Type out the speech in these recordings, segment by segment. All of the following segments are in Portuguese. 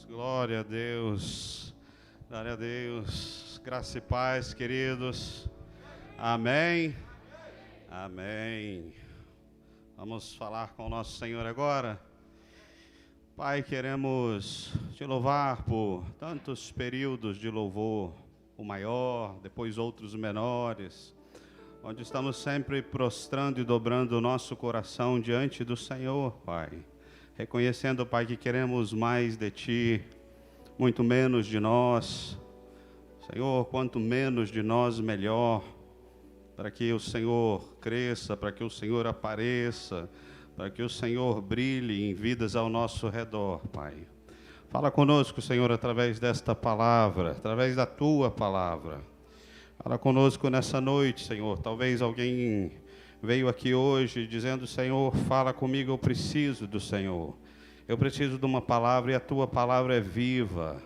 Glória a Deus, glória a Deus, graça e paz, queridos, amém, amém. Vamos falar com o nosso Senhor agora. Pai, queremos te louvar por tantos períodos de louvor, o maior, depois outros menores, onde estamos sempre prostrando e dobrando o nosso coração diante do Senhor, Pai. Reconhecendo, Pai, que queremos mais de Ti, muito menos de nós. Senhor, quanto menos de nós, melhor, para que o Senhor cresça, para que o Senhor apareça, para que o Senhor brilhe em vidas ao nosso redor, Pai. Fala conosco, Senhor, através desta palavra, através da Tua palavra. Fala conosco nessa noite, Senhor. Talvez alguém veio aqui hoje dizendo: Senhor, fala comigo, eu preciso do Senhor. Eu preciso de uma palavra e a Tua palavra é viva.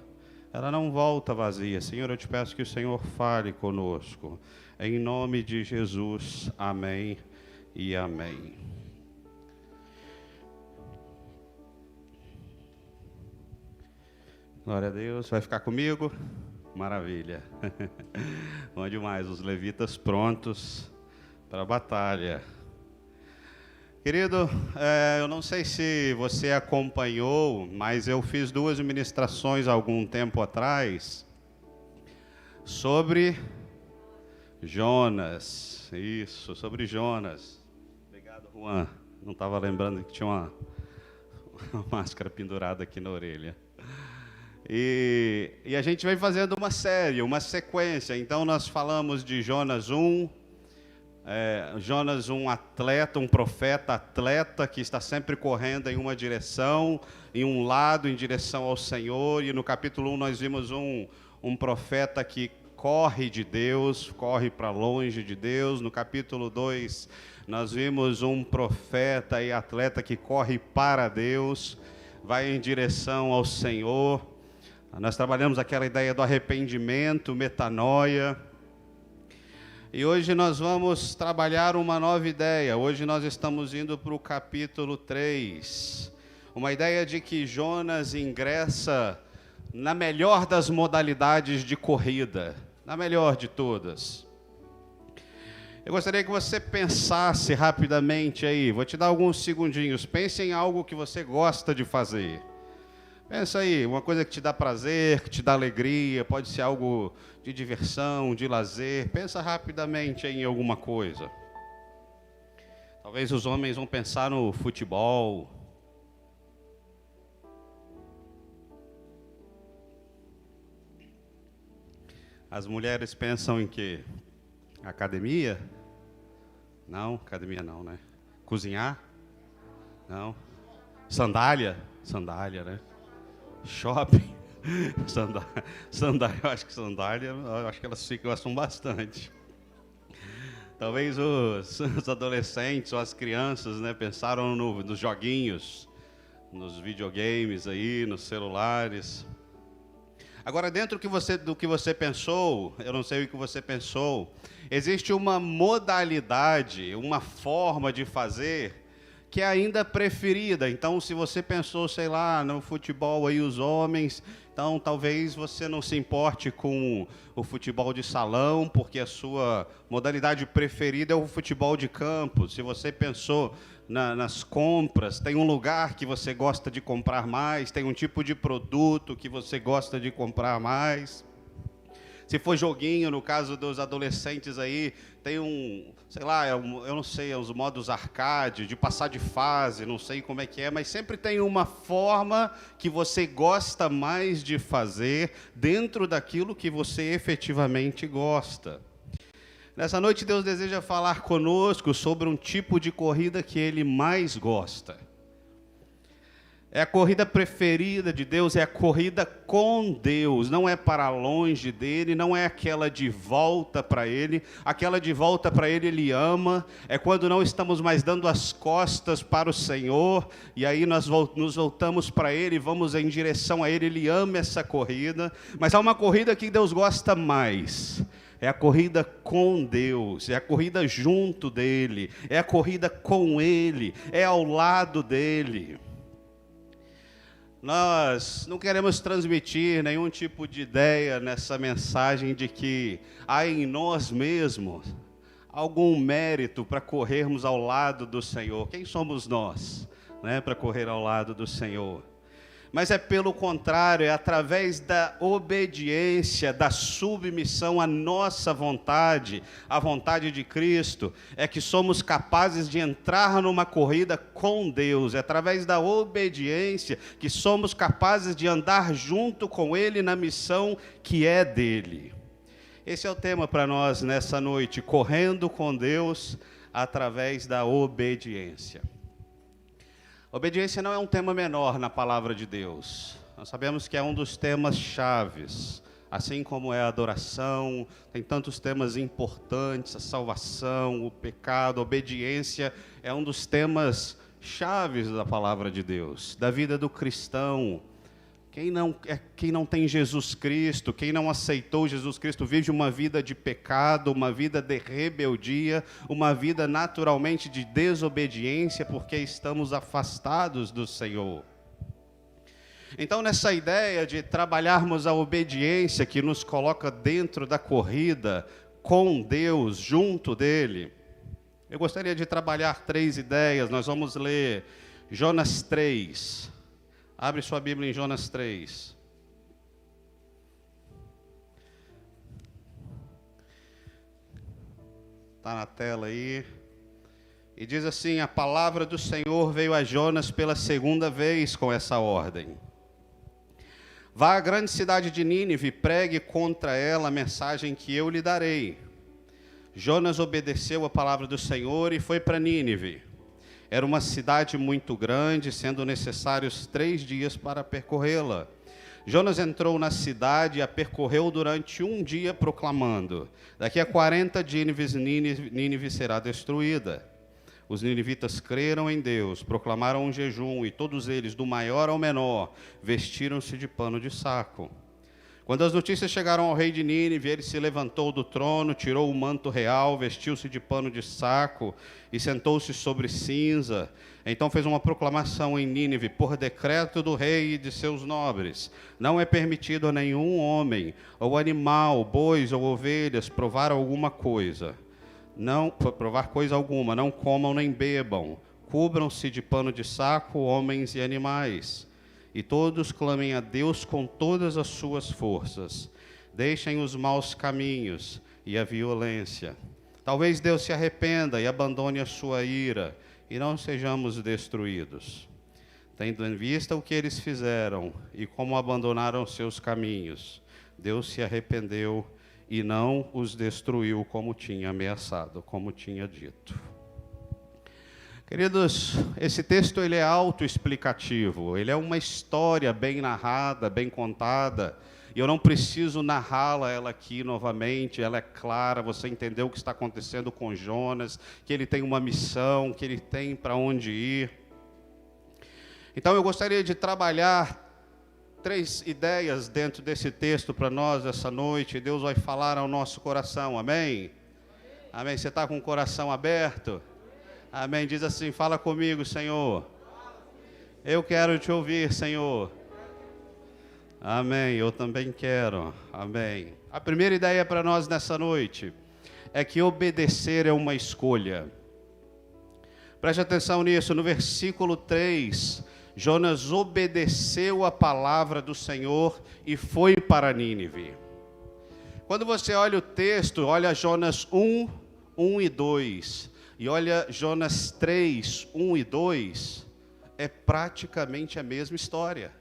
Ela não volta vazia. Senhor, eu te peço que o Senhor fale conosco. Em nome de Jesus, amém e amém. Glória a Deus. Vai ficar comigo? Maravilha. Bom demais, os levitas prontos para a batalha. Querido, eu não sei se você acompanhou, mas eu fiz 2 ministrações há algum tempo atrás sobre Jonas. Isso, sobre Jonas. Obrigado, Juan. Não estava lembrando que tinha uma máscara pendurada aqui na orelha. E a gente vem fazendo uma série, uma sequência. Então nós falamos de Jonas 1, Jonas, um atleta, um profeta atleta que está sempre correndo em uma direção, em um lado, em direção ao Senhor. E no capítulo 1 nós vimos um profeta que corre de Deus, corre para longe de Deus. No capítulo 2 nós vimos um profeta e atleta que corre para Deus, vai em direção ao Senhor. Nós trabalhamos aquela ideia do arrependimento, metanoia. E hoje nós vamos trabalhar uma nova ideia. Hoje nós estamos indo para o capítulo 3. Uma ideia de que Jonas ingressa na melhor das modalidades de corrida, na melhor de todas. Eu gostaria que você pensasse rapidamente aí, vou te dar alguns segundinhos, pense em algo que você gosta de fazer. Pensa aí, uma coisa que te dá prazer, que te dá alegria, pode ser algo de diversão, de lazer. Pensa rapidamente em alguma coisa. Talvez os homens vão pensar no futebol. As mulheres pensam em quê? Academia? Não, academia não, né? Cozinhar? Não. Sandália? Sandália, né? Shopping, sandália, eu acho que sandália, eu acho que elas gostam bastante. Talvez os adolescentes ou as crianças, né, pensaram nos joguinhos, nos videogames aí, nos celulares. Agora, dentro do que você pensou, eu não sei o que você pensou, existe uma modalidade, uma forma de fazer que é ainda preferida. Então, se você pensou, sei lá, no futebol aí, os homens, então talvez você não se importe com o futebol de salão, porque a sua modalidade preferida é o futebol de campo. Se você pensou nas compras, tem um lugar que você gosta de comprar mais, tem um tipo de produto que você gosta de comprar mais. Se for joguinho, no caso dos adolescentes aí, tem sei lá, eu não sei, os modos arcade, de passar de fase, não sei como é que é, mas sempre tem uma forma que você gosta mais de fazer dentro daquilo que você efetivamente gosta. Nessa noite, Deus deseja falar conosco sobre um tipo de corrida que Ele mais gosta. É a corrida preferida de Deus, é a corrida com Deus, não é para longe dEle, não é aquela de volta para Ele. Aquela de volta para Ele, Ele ama, é quando não estamos mais dando as costas para o Senhor, e aí nós nos voltamos para Ele, vamos em direção a Ele, Ele ama essa corrida. Mas há uma corrida que Deus gosta mais. É a corrida com Deus, é a corrida junto dEle, é a corrida com Ele, é ao lado dEle. Nós não queremos transmitir nenhum tipo de ideia nessa mensagem de que há em nós mesmos algum mérito para corrermos ao lado do Senhor. Quem somos nós, né, para correr ao lado do Senhor? Mas é pelo contrário, é através da obediência, da submissão à nossa vontade, à vontade de Cristo, é que somos capazes de entrar numa corrida com Deus. É através da obediência que somos capazes de andar junto com Ele na missão que é dele. Esse é o tema para nós nessa noite, correndo com Deus através da obediência. Obediência não é um tema menor na palavra de Deus. Nós sabemos que é um dos temas chaves, assim como é a adoração, tem tantos temas importantes, a salvação, o pecado, a obediência é um dos temas chaves da palavra de Deus, da vida do cristão. Quem não tem Jesus Cristo, quem não aceitou Jesus Cristo, vive uma vida de pecado, uma vida de rebeldia, uma vida naturalmente de desobediência, porque estamos afastados do Senhor. Então, nessa ideia de trabalharmos a obediência que nos coloca dentro da corrida com Deus, junto dele, eu gostaria de trabalhar 3 ideias. Nós vamos ler Jonas 3. Abre sua Bíblia em Jonas 3. Está na tela aí. E diz assim: a palavra do Senhor veio a Jonas pela 2ª vez com essa ordem. Vá à grande cidade de Nínive e pregue contra ela a mensagem que eu lhe darei. Jonas obedeceu a palavra do Senhor e foi para Nínive. Era uma cidade muito grande, sendo necessários 3 dias para percorrê-la. Jonas entrou na cidade e a percorreu durante 1 dia, proclamando: daqui a 40 dias Nínive será destruída. Os ninivitas creram em Deus, proclamaram um jejum, e todos eles, do maior ao menor, vestiram-se de pano de saco. Quando as notícias chegaram ao rei de Nínive, ele se levantou do trono, tirou o manto real, vestiu-se de pano de saco e sentou-se sobre cinza. Então fez uma proclamação em Nínive: por decreto do rei e de seus nobres, não é permitido a nenhum homem, ou animal, bois ou ovelhas, provar alguma coisa. Não provar coisa alguma, não comam nem bebam. Cubram-se de pano de saco, homens e animais. E todos clamem a Deus com todas as suas forças. Deixem os maus caminhos e a violência. Talvez Deus se arrependa e abandone a sua ira, e não sejamos destruídos. Tendo em vista o que eles fizeram e como abandonaram seus caminhos, Deus se arrependeu e não os destruiu como tinha ameaçado, como tinha dito. Queridos, esse texto ele é autoexplicativo, ele é uma história bem narrada, bem contada, e eu não preciso narrá-la ela aqui novamente, ela é clara, você entendeu o que está acontecendo com Jonas, que ele tem uma missão, que ele tem para onde ir. Então eu gostaria de trabalhar 3 ideias dentro desse texto para nós essa noite, e Deus vai falar ao nosso coração, amém? Amém, você está com o coração aberto? Amém, diz assim: fala comigo, Senhor. Eu quero te ouvir, Senhor. Amém, eu também quero. Amém. A primeira ideia para nós nessa noite é que obedecer é uma escolha. Preste atenção nisso, no versículo 3, Jonas obedeceu a palavra do Senhor e foi para Nínive. Quando você olha o texto, olha Jonas 1, 1 e 2, e olha Jonas 3, 1 e 2, é praticamente a mesma história.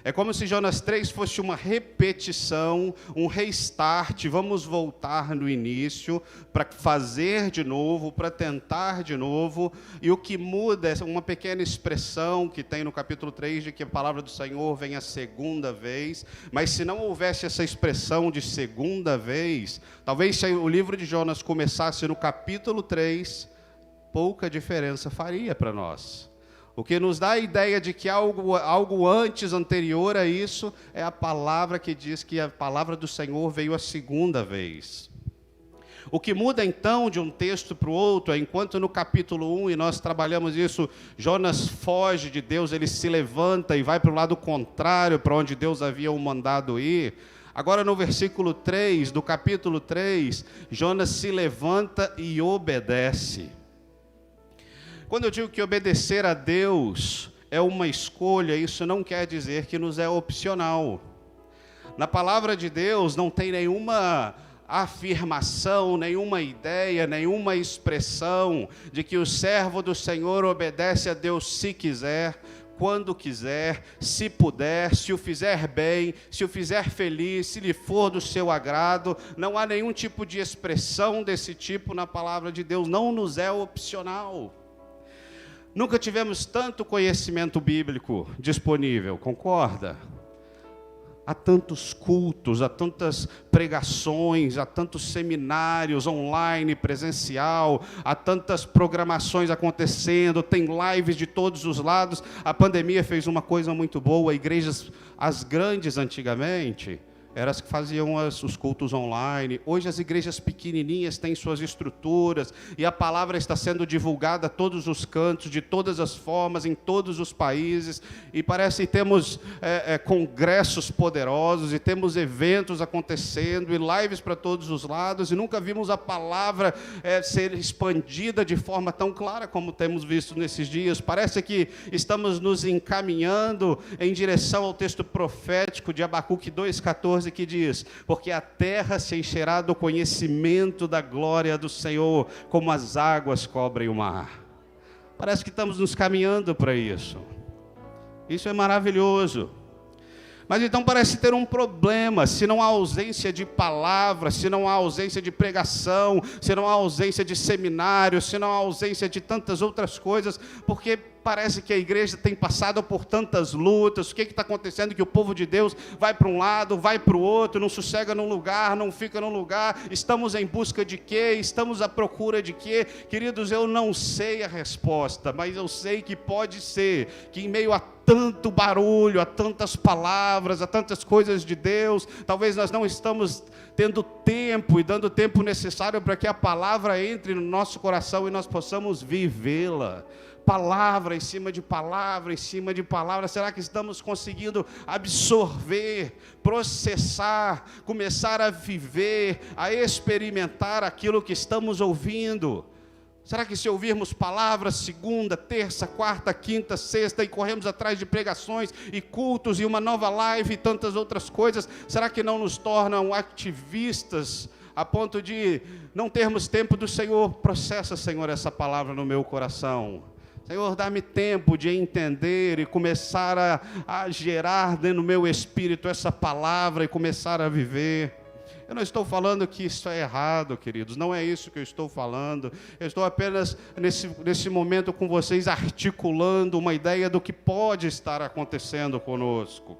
É como se Jonas 3 fosse uma repetição, um restart, vamos voltar no início, para fazer de novo, para tentar de novo, e o que muda é uma pequena expressão que tem no capítulo 3, de que a palavra do Senhor vem a 2ª vez, mas se não houvesse essa expressão de 2ª vez, talvez se o livro de Jonas começasse no capítulo 3, pouca diferença faria para nós. O que nos dá a ideia de que algo antes, anterior a isso, é a palavra que diz que a palavra do Senhor veio a 2ª vez. O que muda então de um texto para o outro é, enquanto no capítulo 1, e nós trabalhamos isso, Jonas foge de Deus, ele se levanta e vai para o lado contrário, para onde Deus havia o mandado ir. Agora no versículo 3, do capítulo 3, Jonas se levanta e obedece. Quando eu digo que obedecer a Deus é uma escolha, isso não quer dizer que nos é opcional. Na palavra de Deus não tem nenhuma afirmação, nenhuma ideia, nenhuma expressão de que o servo do Senhor obedece a Deus se quiser, quando quiser, se puder, se o fizer bem, se o fizer feliz, se lhe for do seu agrado. Não há nenhum tipo de expressão desse tipo na palavra de Deus, não nos é opcional. Nunca tivemos tanto conhecimento bíblico disponível, concorda? Há tantos cultos, há tantas pregações, há tantos seminários online, presencial, há tantas programações acontecendo, tem lives de todos os lados. A pandemia fez uma coisa muito boa, igrejas, as grandes antigamente, eram as que faziam os cultos online. Hoje as igrejas pequenininhas têm suas estruturas e a palavra está sendo divulgada a todos os cantos, de todas as formas, em todos os países. E parece que temos congressos poderosos e temos eventos acontecendo e lives para todos os lados. E nunca vimos a palavra ser expandida de forma tão clara como temos visto nesses dias. Parece que estamos nos encaminhando em direção ao texto profético de Abacuque 2,14, que diz: porque a terra se encherá do conhecimento da glória do Senhor, como as águas cobrem o mar. Parece que estamos nos caminhando para isso. Isso é maravilhoso. Mas então parece ter um problema, se não há ausência de palavra, se não há ausência de pregação, se não há ausência de seminário, se não há ausência de tantas outras coisas, porque parece que a igreja tem passado por tantas lutas. O que está acontecendo? Que o povo de Deus vai para um lado, vai para o outro, não sossega num lugar, não fica num lugar. Estamos em busca de quê? Estamos à procura de quê? Queridos, eu não sei a resposta, mas eu sei que pode ser que em meio a tanto barulho, a tantas palavras, a tantas coisas de Deus, talvez nós não estamos tendo tempo e dando o tempo necessário para que a palavra entre no nosso coração e nós possamos vivê-la. Palavra em cima de palavra, em cima de palavra. Será que estamos conseguindo absorver, processar, começar a viver, a experimentar aquilo que estamos ouvindo? Será que se ouvirmos palavras segunda, terça, quarta, quinta, sexta e corremos atrás de pregações e cultos e uma nova live e tantas outras coisas, será que não nos tornam ativistas a ponto de não termos tempo do Senhor? Processa, Senhor, essa palavra no meu coração. Senhor, dá-me tempo de entender e começar a gerar dentro do meu espírito essa palavra e começar a viver. Eu não estou falando que isso é errado, queridos, não é isso que eu estou falando. Eu estou apenas, nesse momento, com vocês, articulando uma ideia do que pode estar acontecendo conosco.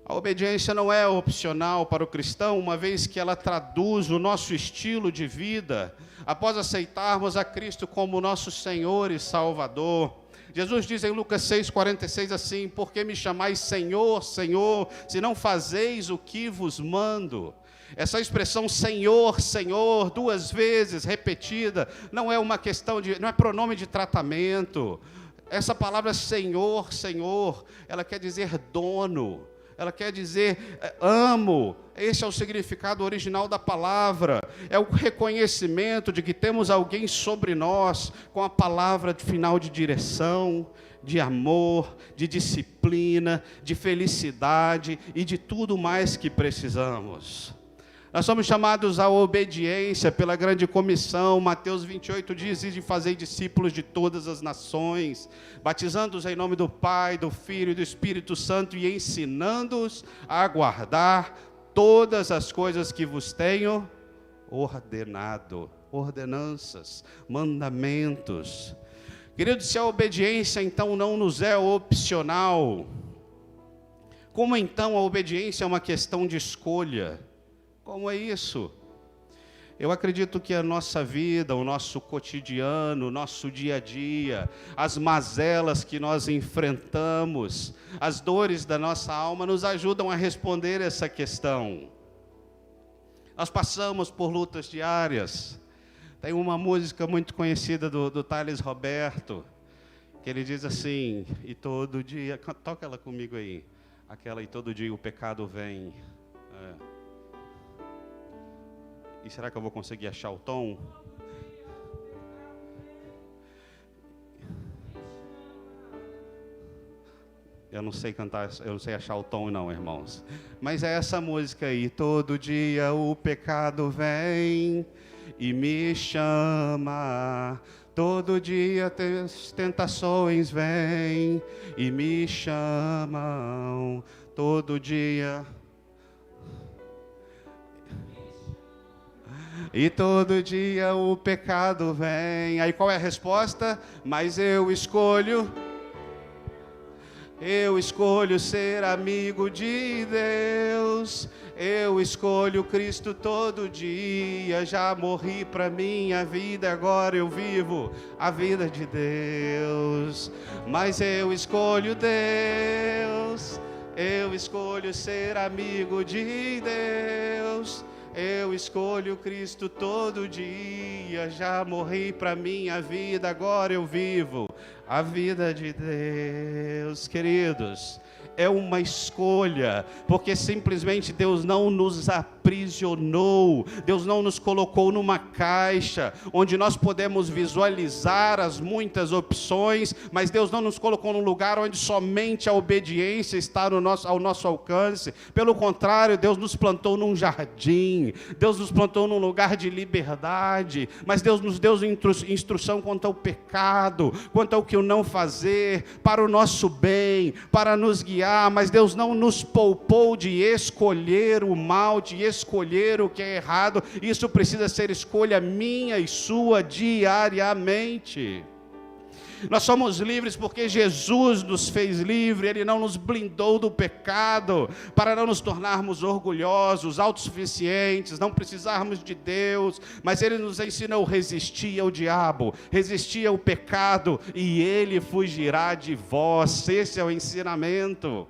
A obediência não é opcional para o cristão, uma vez que ela traduz o nosso estilo de vida, após aceitarmos a Cristo como nosso Senhor e Salvador. Jesus diz em Lucas 6,46 assim: por que me chamais Senhor, Senhor, se não fazeis o que vos mando? Essa expressão Senhor, Senhor, duas vezes repetida, não é uma questão não é pronome de tratamento. Essa palavra Senhor, Senhor, ela quer dizer dono. Ela quer dizer amo. Esse é o significado original da palavra. É o reconhecimento de que temos alguém sobre nós com a palavra de final de direção, de amor, de disciplina, de felicidade e de tudo mais que precisamos. Nós somos chamados à obediência pela grande comissão. Mateus 28 diz: e de fazer discípulos de todas as nações, batizando-os em nome do Pai, do Filho e do Espírito Santo e ensinando-os a guardar todas as coisas que vos tenho ordenado. Ordenanças, mandamentos. Queridos, se a obediência então não nos é opcional, como então a obediência é uma questão de escolha? Como é isso? Eu acredito que a nossa vida, o nosso cotidiano, o nosso dia a dia, as mazelas que nós enfrentamos, as dores da nossa alma nos ajudam a responder essa questão. Nós passamos por lutas diárias. Tem uma música muito conhecida do Thales Roberto, que ele diz assim, e todo dia, toca ela comigo aí, aquela e todo dia o pecado vem. E será que eu vou conseguir achar o tom? Eu não sei cantar, eu não sei achar o tom não, irmãos. Mas é essa música aí, todo dia o pecado vem e me chama. Todo dia as tentações vêm e me chamam. Todo dia. E todo dia o pecado vem. Aí qual é a resposta? Mas eu escolho ser amigo de Deus. Eu escolho Cristo todo dia. Já morri para minha vida, agora eu vivo a vida de Deus. Mas eu escolho Deus. Eu escolho ser amigo de Deus. Eu escolho Cristo todo dia. Já morri para minha vida, agora eu vivo a vida de Deus. Queridos, é uma escolha, porque simplesmente Deus não nos aprisionou, Deus não nos colocou numa caixa, onde nós podemos visualizar as muitas opções, mas Deus não nos colocou num lugar onde somente a obediência está ao nosso alcance. Pelo contrário, Deus nos plantou num jardim, Deus nos plantou num lugar de liberdade, mas Deus nos deu instrução quanto ao pecado, quanto ao que não fazer, para o nosso bem, para nos guiar. Mas Deus não nos poupou de escolher o mal, de escolher o que é errado. Isso precisa ser escolha minha e sua diariamente. Nós somos livres porque Jesus nos fez livre. Ele não nos blindou do pecado para não nos tornarmos orgulhosos, autossuficientes, não precisarmos de Deus, mas Ele nos ensinou a resistir ao diabo, resistir ao pecado, e Ele fugirá de vós. Esse é o ensinamento.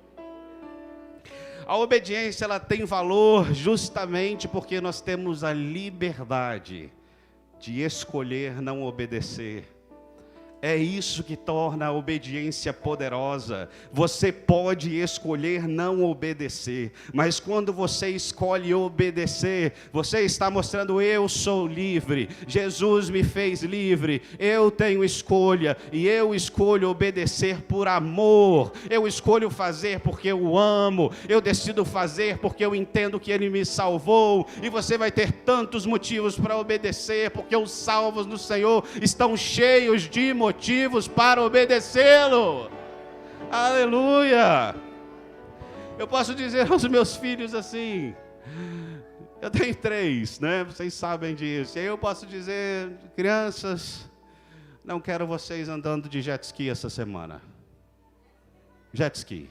A obediência, ela tem valor justamente porque nós temos a liberdade de escolher não obedecer. É isso que torna a obediência poderosa. Você pode escolher não obedecer, mas quando você escolhe obedecer, você está mostrando: eu sou livre, Jesus me fez livre, eu tenho escolha, e eu escolho obedecer por amor, eu escolho fazer porque eu amo, eu decido fazer porque eu entendo que Ele me salvou, e você vai ter tantos motivos para obedecer, porque os salvos no Senhor estão cheios de motivos para obedecê-lo. Aleluia! Eu posso dizer aos meus filhos assim, eu tenho 3, né? Vocês sabem disso. E aí eu posso dizer: crianças, não quero vocês andando de jet ski essa semana. Jet ski.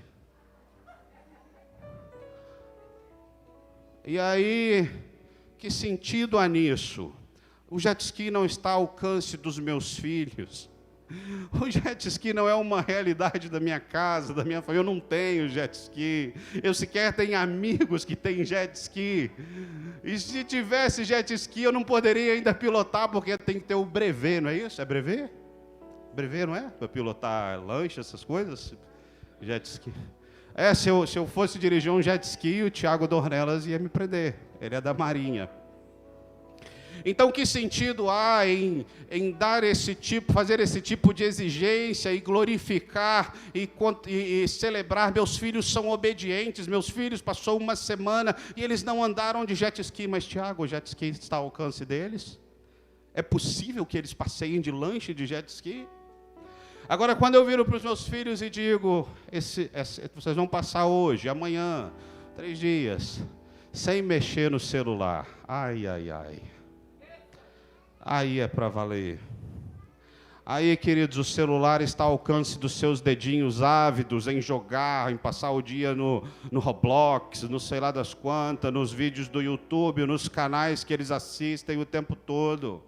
E aí, que sentido há nisso? O jet ski não está ao alcance dos meus filhos. O jet ski não é uma realidade da minha casa, da minha família. Eu não tenho jet ski. Eu sequer tenho amigos que têm jet ski. E se tivesse jet ski, eu não poderia ainda pilotar, porque tem que ter o brevet, não é isso? É brevet? Brevet, não é? Para pilotar lanche, essas coisas? Jet ski. Se eu fosse dirigir um jet ski, o Tiago Dornelas ia me prender. Ele é da Marinha. Então, que sentido há em fazer esse tipo de exigência e glorificar e celebrar? Meus filhos são obedientes, meus filhos passou uma semana e eles não andaram de jet ski, mas Tiago, o jet ski está ao alcance deles? É possível que eles passeiem de lanche de jet ski? Agora, quando eu viro para os meus filhos e digo: vocês vão passar hoje, amanhã, 3 dias, sem mexer no celular, ai, ai, ai. Aí é para valer. Aí, queridos, o celular está ao alcance dos seus dedinhos ávidos em jogar, em passar o dia no Roblox, no sei lá das quantas, nos vídeos do YouTube, nos canais que eles assistem o tempo todo.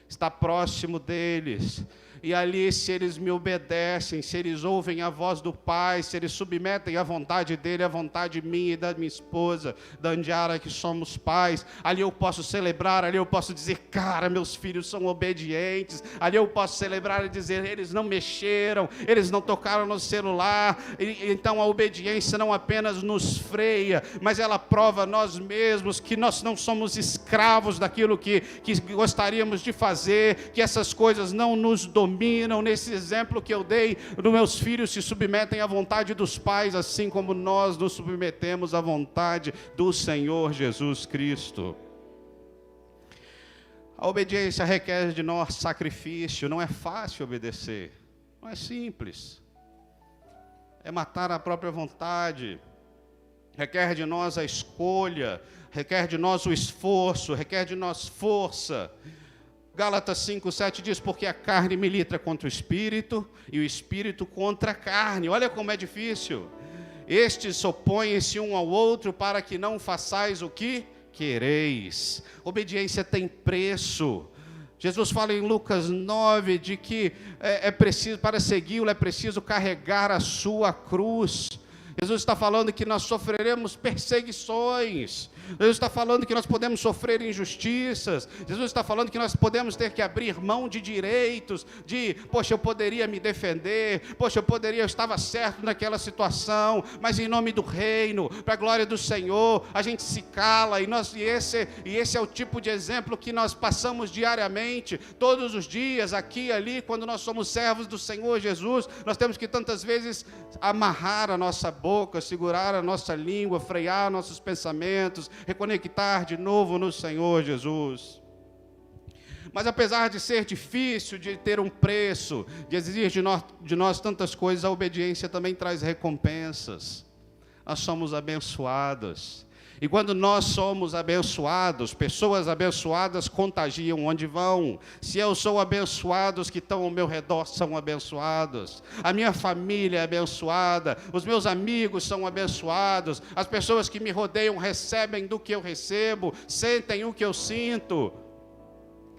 Está próximo deles. E ali, se eles me obedecem, se eles ouvem a voz do Pai, se eles submetem à vontade dele, à vontade minha e da minha esposa, da Andiara, que somos pais, ali eu posso celebrar, ali eu posso dizer, cara, meus filhos são obedientes, ali eu posso celebrar e dizer, eles não mexeram, eles não tocaram no celular. Então a obediência não apenas nos freia, mas ela prova a nós mesmos que nós não somos escravos daquilo que gostaríamos de fazer, que essas coisas não nos dominam. Nesse exemplo que eu dei, dos meus filhos se submetem à vontade dos pais, assim como nós nos submetemos à vontade do Senhor Jesus Cristo. A obediência requer de nós sacrifício, não é fácil obedecer, não é simples, é matar a própria vontade, requer de nós a escolha, requer de nós o esforço, requer de nós força. Gálatas 5:7 diz, porque a carne milita contra o Espírito, e o Espírito contra a carne. Olha como é difícil. Estes opõem-se um ao outro para que não façais o que quereis. Obediência tem preço. Jesus fala em Lucas 9 de que é preciso, para segui-lo, é preciso carregar a sua cruz. Jesus está falando que nós sofreremos perseguições. Jesus está falando que nós podemos sofrer injustiças. Jesus está falando que nós podemos ter que abrir mão de direitos, poxa, eu poderia me defender, poxa, eu estava certo naquela situação, mas em nome do reino, para a glória do Senhor, a gente se cala, e esse é o tipo de exemplo que nós passamos diariamente, todos os dias, aqui e ali, quando nós somos servos do Senhor Jesus, nós temos que tantas vezes amarrar a nossa boca, segurar a nossa língua, frear nossos pensamentos, reconectar de novo no Senhor Jesus. Mas apesar de ser difícil, de ter um preço, de exigir de nós tantas coisas, a obediência também traz recompensas. Nós somos abençoados. E quando nós somos abençoados, pessoas abençoadas contagiam onde vão. Se eu sou abençoado, os que estão ao meu redor são abençoados. A minha família é abençoada, os meus amigos são abençoados, as pessoas que me rodeiam recebem do que eu recebo, sentem o que eu sinto.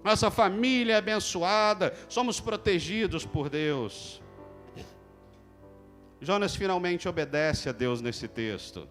Nossa família é abençoada, somos protegidos por Deus. Jonas finalmente obedece a Deus nesse texto.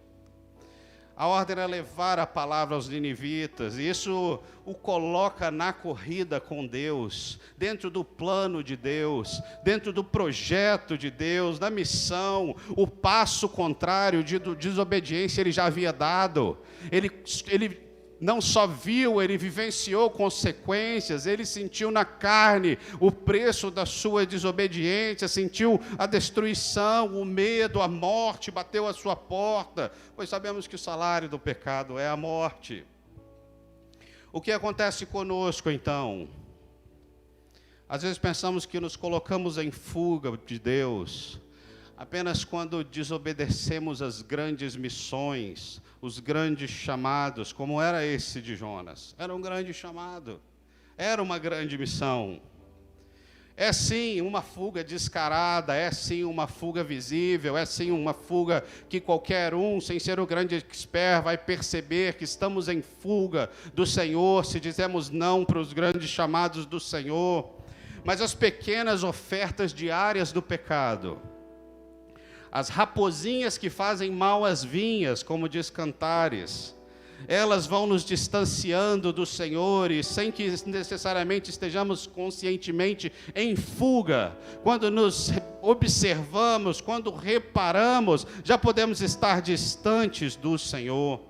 A ordem era levar a palavra aos ninivitas, e isso o coloca na corrida com Deus, dentro do plano de Deus, dentro do projeto de Deus, da missão. O passo contrário de desobediência ele já havia dado. Ele não só viu, ele vivenciou consequências, ele sentiu na carne o preço da sua desobediência, sentiu a destruição, o medo, a morte bateu à sua porta, pois sabemos que o salário do pecado é a morte. O que acontece conosco então? Às vezes pensamos que nos colocamos em fuga de Deus, apenas quando desobedecemos as grandes missões, os grandes chamados, como era esse de Jonas. Era um grande chamado, era uma grande missão. É sim uma fuga descarada, é sim uma fuga visível, é sim uma fuga que qualquer um, sem ser o grande expert, vai perceber que estamos em fuga do Senhor, se dizemos não para os grandes chamados do Senhor. Mas as pequenas ofertas diárias do pecado, as raposinhas que fazem mal às vinhas, como diz Cantares, elas vão nos distanciando do Senhor, e sem que necessariamente estejamos conscientemente em fuga, quando nos observamos, quando reparamos, já podemos estar distantes do Senhor.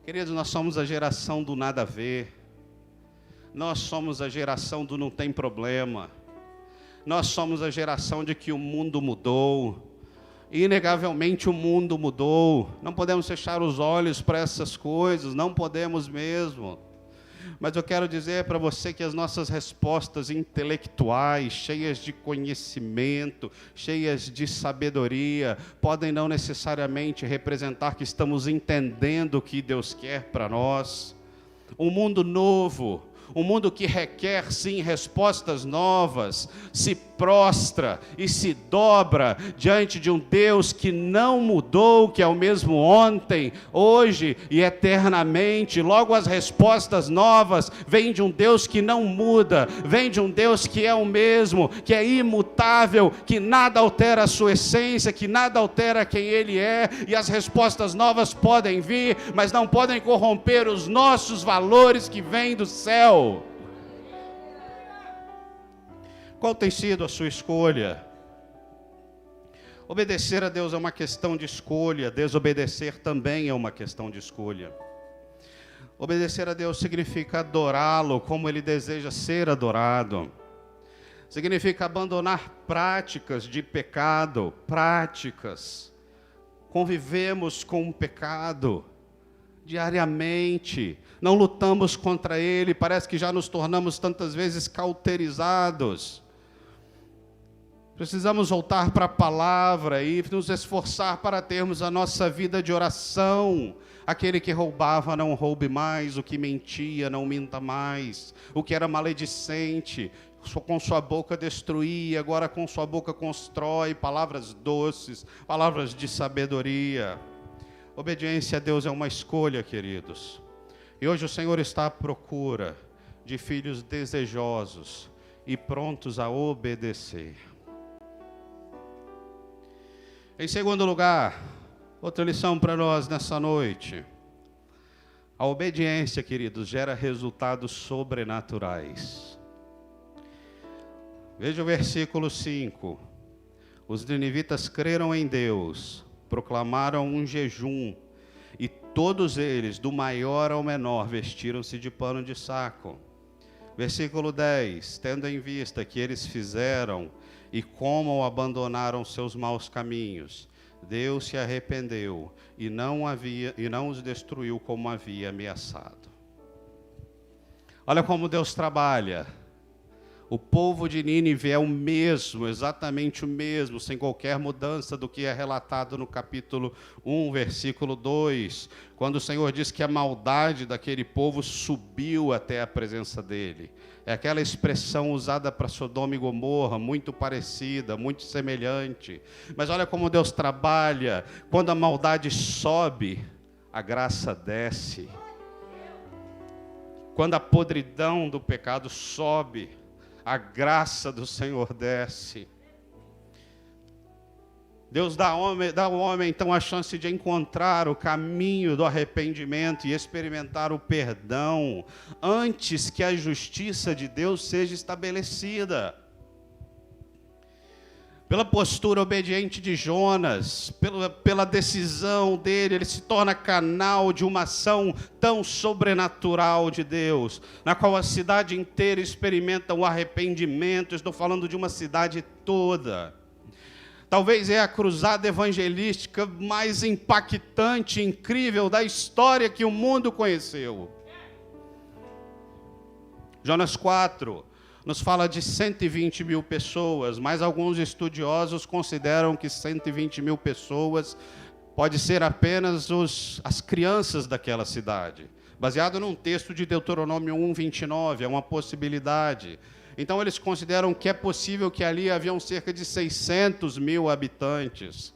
Queridos, nós somos a geração do nada a ver, nós somos a geração do não tem problema. Nós somos a geração de que o mundo mudou, inegavelmente o mundo mudou, não podemos fechar os olhos para essas coisas, não podemos mesmo. Mas eu quero dizer para você que as nossas respostas intelectuais, cheias de conhecimento, cheias de sabedoria, podem não necessariamente representar que estamos entendendo o que Deus quer para nós. Um mundo novo, um mundo que requer, sim, respostas novas, se prostra e se dobra diante de um Deus que não mudou, que é o mesmo ontem, hoje e eternamente. Logo, as respostas novas vêm de um Deus que não muda, vem de um Deus que é o mesmo, que é imutável, que nada altera a sua essência, que nada altera quem Ele é, e as respostas novas podem vir, mas não podem corromper os nossos valores que vêm do céu. Qual tem sido a sua escolha? Obedecer a Deus é uma questão de escolha, desobedecer também é uma questão de escolha. Obedecer a Deus significa adorá-lo como Ele deseja ser adorado. Significa abandonar práticas de pecado, práticas. Convivemos com o pecado diariamente, não lutamos contra ele, parece que já nos tornamos tantas vezes cauterizados. Precisamos voltar para a palavra e nos esforçar para termos a nossa vida de oração. Aquele que roubava, não roube mais. O que mentia, não minta mais. O que era maledicente, com sua boca destruía, agora com sua boca constrói. Palavras doces, palavras de sabedoria. Obediência a Deus é uma escolha, queridos. E hoje o Senhor está à procura de filhos desejosos e prontos a obedecer. Em segundo lugar, outra lição para nós nessa noite. A obediência, queridos, gera resultados sobrenaturais. Veja o versículo 5. Os ninivitas creram em Deus, proclamaram um jejum, e todos eles, do maior ao menor, vestiram-se de pano de saco. Versículo 10. Tendo em vista que eles fizeram e como abandonaram seus maus caminhos, Deus se arrependeu e não os destruiu como havia ameaçado. Olha como Deus trabalha. O povo de Nínive é o mesmo, exatamente o mesmo, sem qualquer mudança do que é relatado no capítulo 1, versículo 2, quando o Senhor diz que a maldade daquele povo subiu até a presença dele. É aquela expressão usada para Sodoma e Gomorra, muito parecida, muito semelhante. Mas olha como Deus trabalha. Quando a maldade sobe, a graça desce. Quando a podridão do pecado sobe, a graça do Senhor desce. Deus dá ao homem, então, a chance de encontrar o caminho do arrependimento e experimentar o perdão antes que a justiça de Deus seja estabelecida. Pela postura obediente de Jonas, pela decisão dele, ele se torna canal de uma ação tão sobrenatural de Deus, na qual a cidade inteira experimenta o arrependimento. Estou falando de uma cidade toda. Talvez é a cruzada evangelística mais impactante, incrível da história que o mundo conheceu. Jonas 4 nos fala de 120 mil pessoas, mas alguns estudiosos consideram que 120 mil pessoas pode ser apenas as crianças daquela cidade. Baseado num texto de Deuteronômio 1:29, é uma possibilidade. Então eles consideram que é possível que ali haviam cerca de 600 mil habitantes.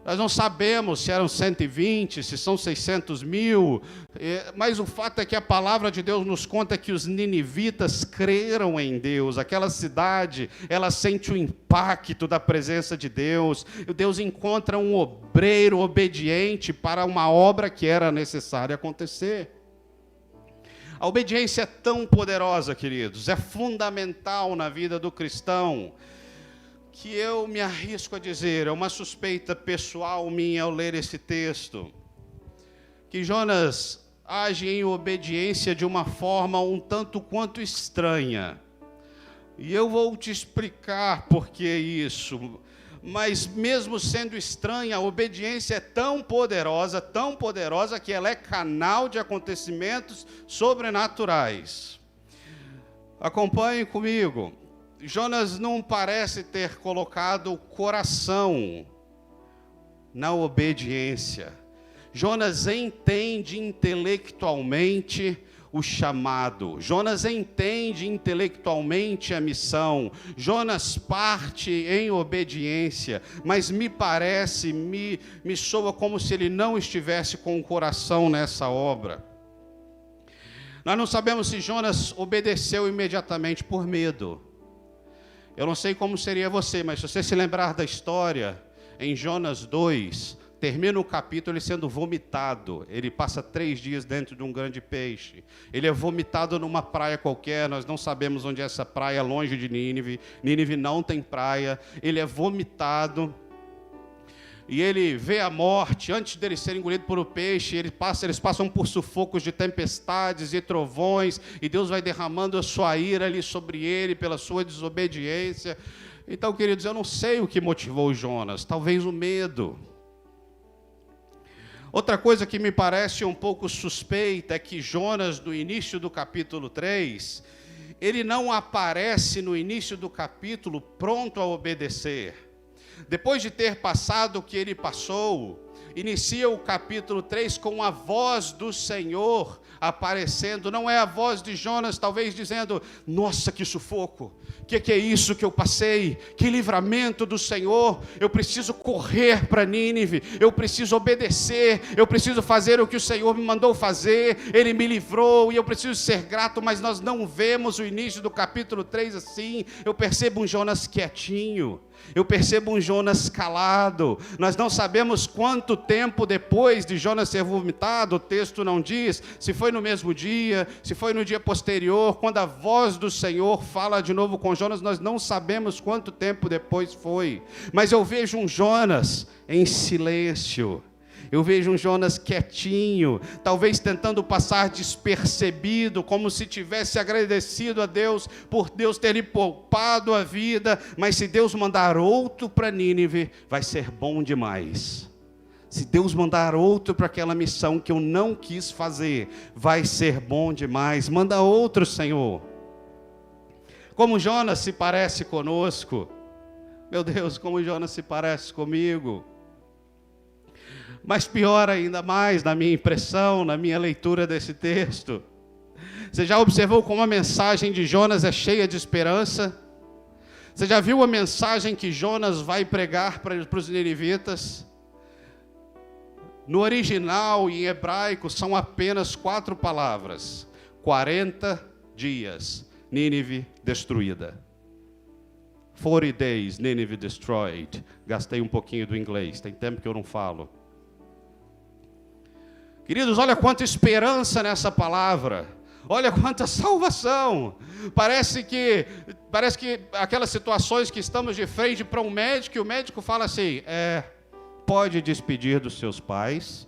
Nós não sabemos se eram 120, se são 600 mil, mas o fato é que a palavra de Deus nos conta que os ninivitas creram em Deus. Aquela cidade, ela sente o impacto da presença de Deus. Deus encontra um obreiro obediente para uma obra que era necessária acontecer. A obediência é tão poderosa, queridos, é fundamental na vida do cristão, que eu me arrisco a dizer, é uma suspeita pessoal minha ao ler esse texto, que Jonas age em obediência de uma forma um tanto quanto estranha. E eu vou te explicar por que isso. Mas mesmo sendo estranha, a obediência é tão poderosa que ela é canal de acontecimentos sobrenaturais. Acompanhe comigo. Jonas não parece ter colocado o coração na obediência. Jonas entende intelectualmente o chamado. Jonas entende intelectualmente a missão. Jonas parte em obediência, mas me parece, me soa como se ele não estivesse com o coração nessa obra. Nós não sabemos se Jonas obedeceu imediatamente por medo. Eu não sei como seria você, mas se você se lembrar da história, em Jonas 2, termina o capítulo ele sendo vomitado. Ele passa 3 dias dentro de um grande peixe. Ele é vomitado numa praia qualquer, nós não sabemos onde é essa praia, longe de Nínive. Nínive não tem praia. Ele é vomitado. E ele vê a morte, antes dele ser engolido por o peixe, eles passam por sufocos de tempestades e trovões, e Deus vai derramando a sua ira ali sobre ele, pela sua desobediência. Então, queridos, eu não sei o que motivou Jonas, talvez o medo. Outra coisa que me parece um pouco suspeita é que Jonas, no início do capítulo 3, ele não aparece no início do capítulo pronto a obedecer. Depois de ter passado o que ele passou, inicia o capítulo 3 com a voz do Senhor aparecendo. Não é a voz de Jonas, talvez dizendo: nossa, que sufoco, que é isso que eu passei, que livramento do Senhor, eu preciso correr para Nínive, eu preciso obedecer, eu preciso fazer o que o Senhor me mandou fazer, Ele me livrou e eu preciso ser grato. Mas nós não vemos o início do capítulo 3 assim. Eu percebo um Jonas quietinho, eu percebo um Jonas calado. Nós não sabemos quanto tempo depois de Jonas ser vomitado, o texto não diz se foi no mesmo dia, se foi no dia posterior, quando a voz do Senhor fala de novo com Jonas, nós não sabemos quanto tempo depois foi. Mas eu vejo um Jonas em silêncio. Eu vejo um Jonas quietinho, talvez tentando passar despercebido, como se tivesse agradecido a Deus por Deus ter lhe poupado a vida. Mas se Deus mandar outro para Nínive, vai ser bom demais. Se Deus mandar outro para aquela missão que eu não quis fazer, vai ser bom demais. Manda outro, Senhor. Como Jonas se parece conosco. Meu Deus, como Jonas se parece comigo. Mas pior ainda mais, na minha impressão, na minha leitura desse texto, você já observou como a mensagem de Jonas é cheia de esperança? Você já viu a mensagem que Jonas vai pregar para os ninivitas? No original, em hebraico, são apenas 4 palavras. 40 dias, Nínive destruída. 40 days, Nínive destroyed. Gastei um pouquinho do inglês, tem tempo que eu não falo. Queridos, olha quanta esperança nessa palavra. Olha quanta salvação. Parece que aquelas situações que estamos de frente para um médico, e o médico fala assim: pode despedir dos seus pais,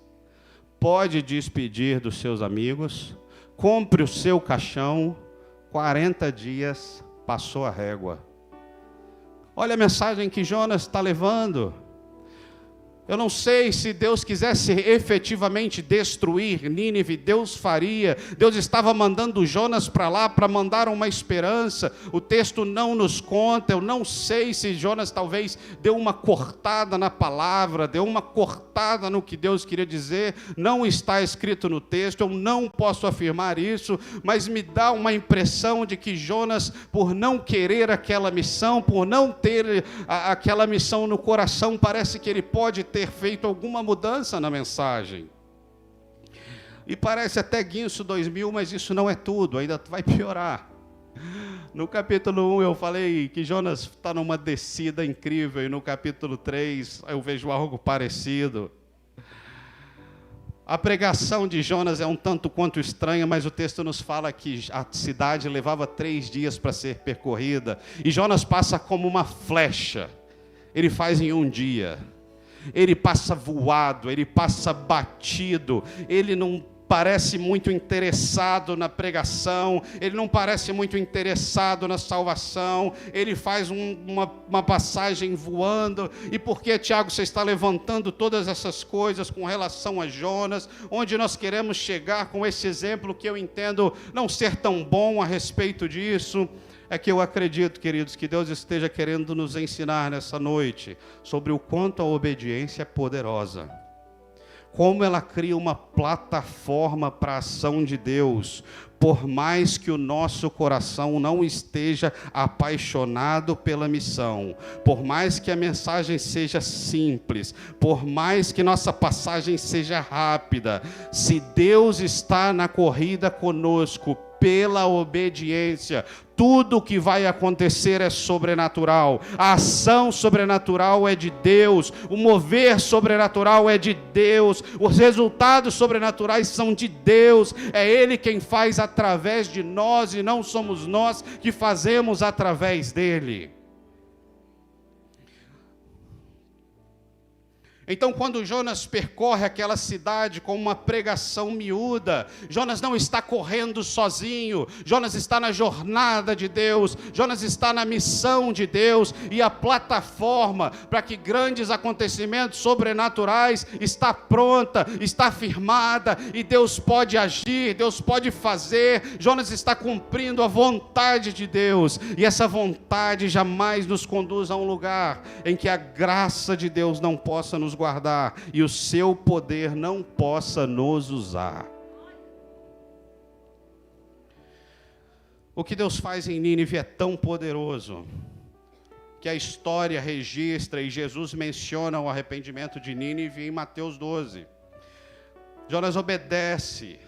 pode despedir dos seus amigos, compre o seu caixão, 40 dias, passou a régua. Olha a mensagem que Jonas está levando. Eu não sei se Deus quisesse efetivamente destruir Nínive, Deus faria. Deus estava mandando Jonas para lá para mandar uma esperança. O texto não nos conta. Eu não sei se Jonas talvez deu uma cortada na palavra, deu uma cortada no que Deus queria dizer. Não está escrito no texto, eu não posso afirmar isso, mas me dá uma impressão de que Jonas, por não querer aquela missão, por não ter aquela missão no coração, parece que ele pode ter feito alguma mudança na mensagem. E parece até Guinso 2000, mas isso não é tudo, ainda vai piorar. No capítulo 1 eu falei que Jonas está numa descida incrível, e no capítulo 3 eu vejo algo parecido. A pregação de Jonas é um tanto quanto estranha, mas o texto nos fala que a cidade levava 3 dias para ser percorrida, e Jonas passa como uma flecha. Ele faz em um dia. Ele passa voado, ele passa batido, ele não parece muito interessado na pregação, ele não parece muito interessado na salvação, ele faz uma passagem voando. E por que, Tiago, você está levantando todas essas coisas com relação a Jonas? Onde nós queremos chegar com esse exemplo que eu entendo não ser tão bom a respeito disso? É que eu acredito, queridos, que Deus esteja querendo nos ensinar nessa noite sobre o quanto a obediência é poderosa. como ela cria uma plataforma para a ação de Deus. Por mais que o nosso coração não esteja apaixonado pela missão, por mais que a mensagem seja simples, por mais que nossa passagem seja rápida, se Deus está na corrida conosco, pela obediência, tudo o que vai acontecer é sobrenatural. A ação sobrenatural é de Deus, o mover sobrenatural é de Deus, os resultados sobrenaturais são de Deus, é Ele quem faz através de nós e não somos nós que fazemos através dEle. Então, quando Jonas percorre aquela cidade com uma pregação miúda, Jonas não está correndo sozinho, Jonas está na jornada de Deus, Jonas está na missão de Deus, e a plataforma para que grandes acontecimentos sobrenaturais está pronta, está firmada, e Deus pode agir, Deus pode fazer. Jonas está cumprindo a vontade de Deus, e essa vontade jamais nos conduz a um lugar em que a graça de Deus não possa nos guardar e o seu poder não possa nos usar. O que Deus faz em Nínive é tão poderoso que a história registra, e Jesus menciona o arrependimento de Nínive em Mateus 12. Jonas obedece,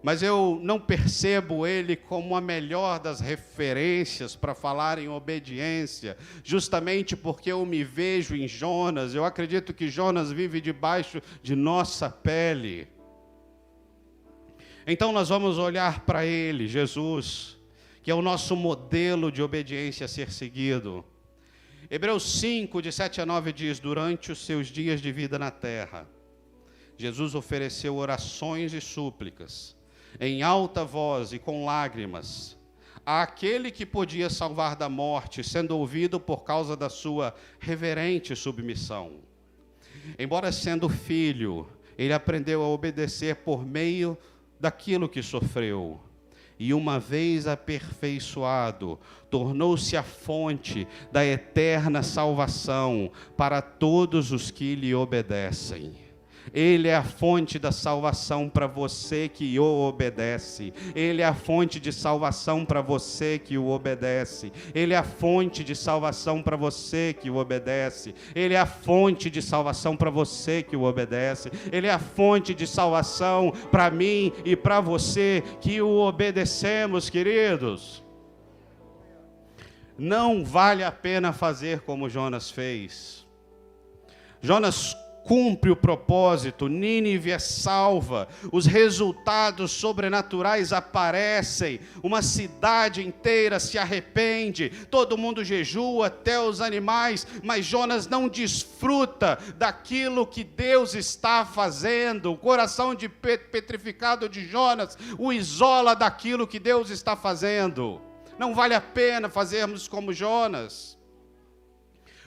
mas eu não percebo ele como a melhor das referências para falar em obediência, justamente porque eu me vejo em Jonas. Eu acredito que Jonas vive debaixo de nossa pele. Então nós vamos olhar para ele, Jesus, que é o nosso modelo de obediência a ser seguido. Hebreus 5, de 7 a 9 diz: durante os seus dias de vida na terra, Jesus ofereceu orações e súplicas, em alta voz e com lágrimas, àquele que podia salvar da morte, sendo ouvido por causa da sua reverente submissão. Embora sendo filho, ele aprendeu a obedecer por meio daquilo que sofreu. E uma vez aperfeiçoado, tornou-se a fonte da eterna salvação para todos os que lhe obedecem. Ele é a fonte da salvação para você que o obedece. Ele é a fonte de salvação para você que o obedece. Ele é a fonte de salvação para você que o obedece. Ele é a fonte de salvação para você que o obedece. Ele é a fonte de salvação para mim e para você que o obedecemos, queridos. Não vale a pena fazer como Jonas fez. Jonas cumpre o propósito, Nínive é salva, os resultados sobrenaturais aparecem, uma cidade inteira se arrepende, todo mundo jejua, até os animais, mas Jonas não desfruta daquilo que Deus está fazendo. O coração petrificado de Jonas o isola daquilo que Deus está fazendo. Não vale a pena fazermos como Jonas.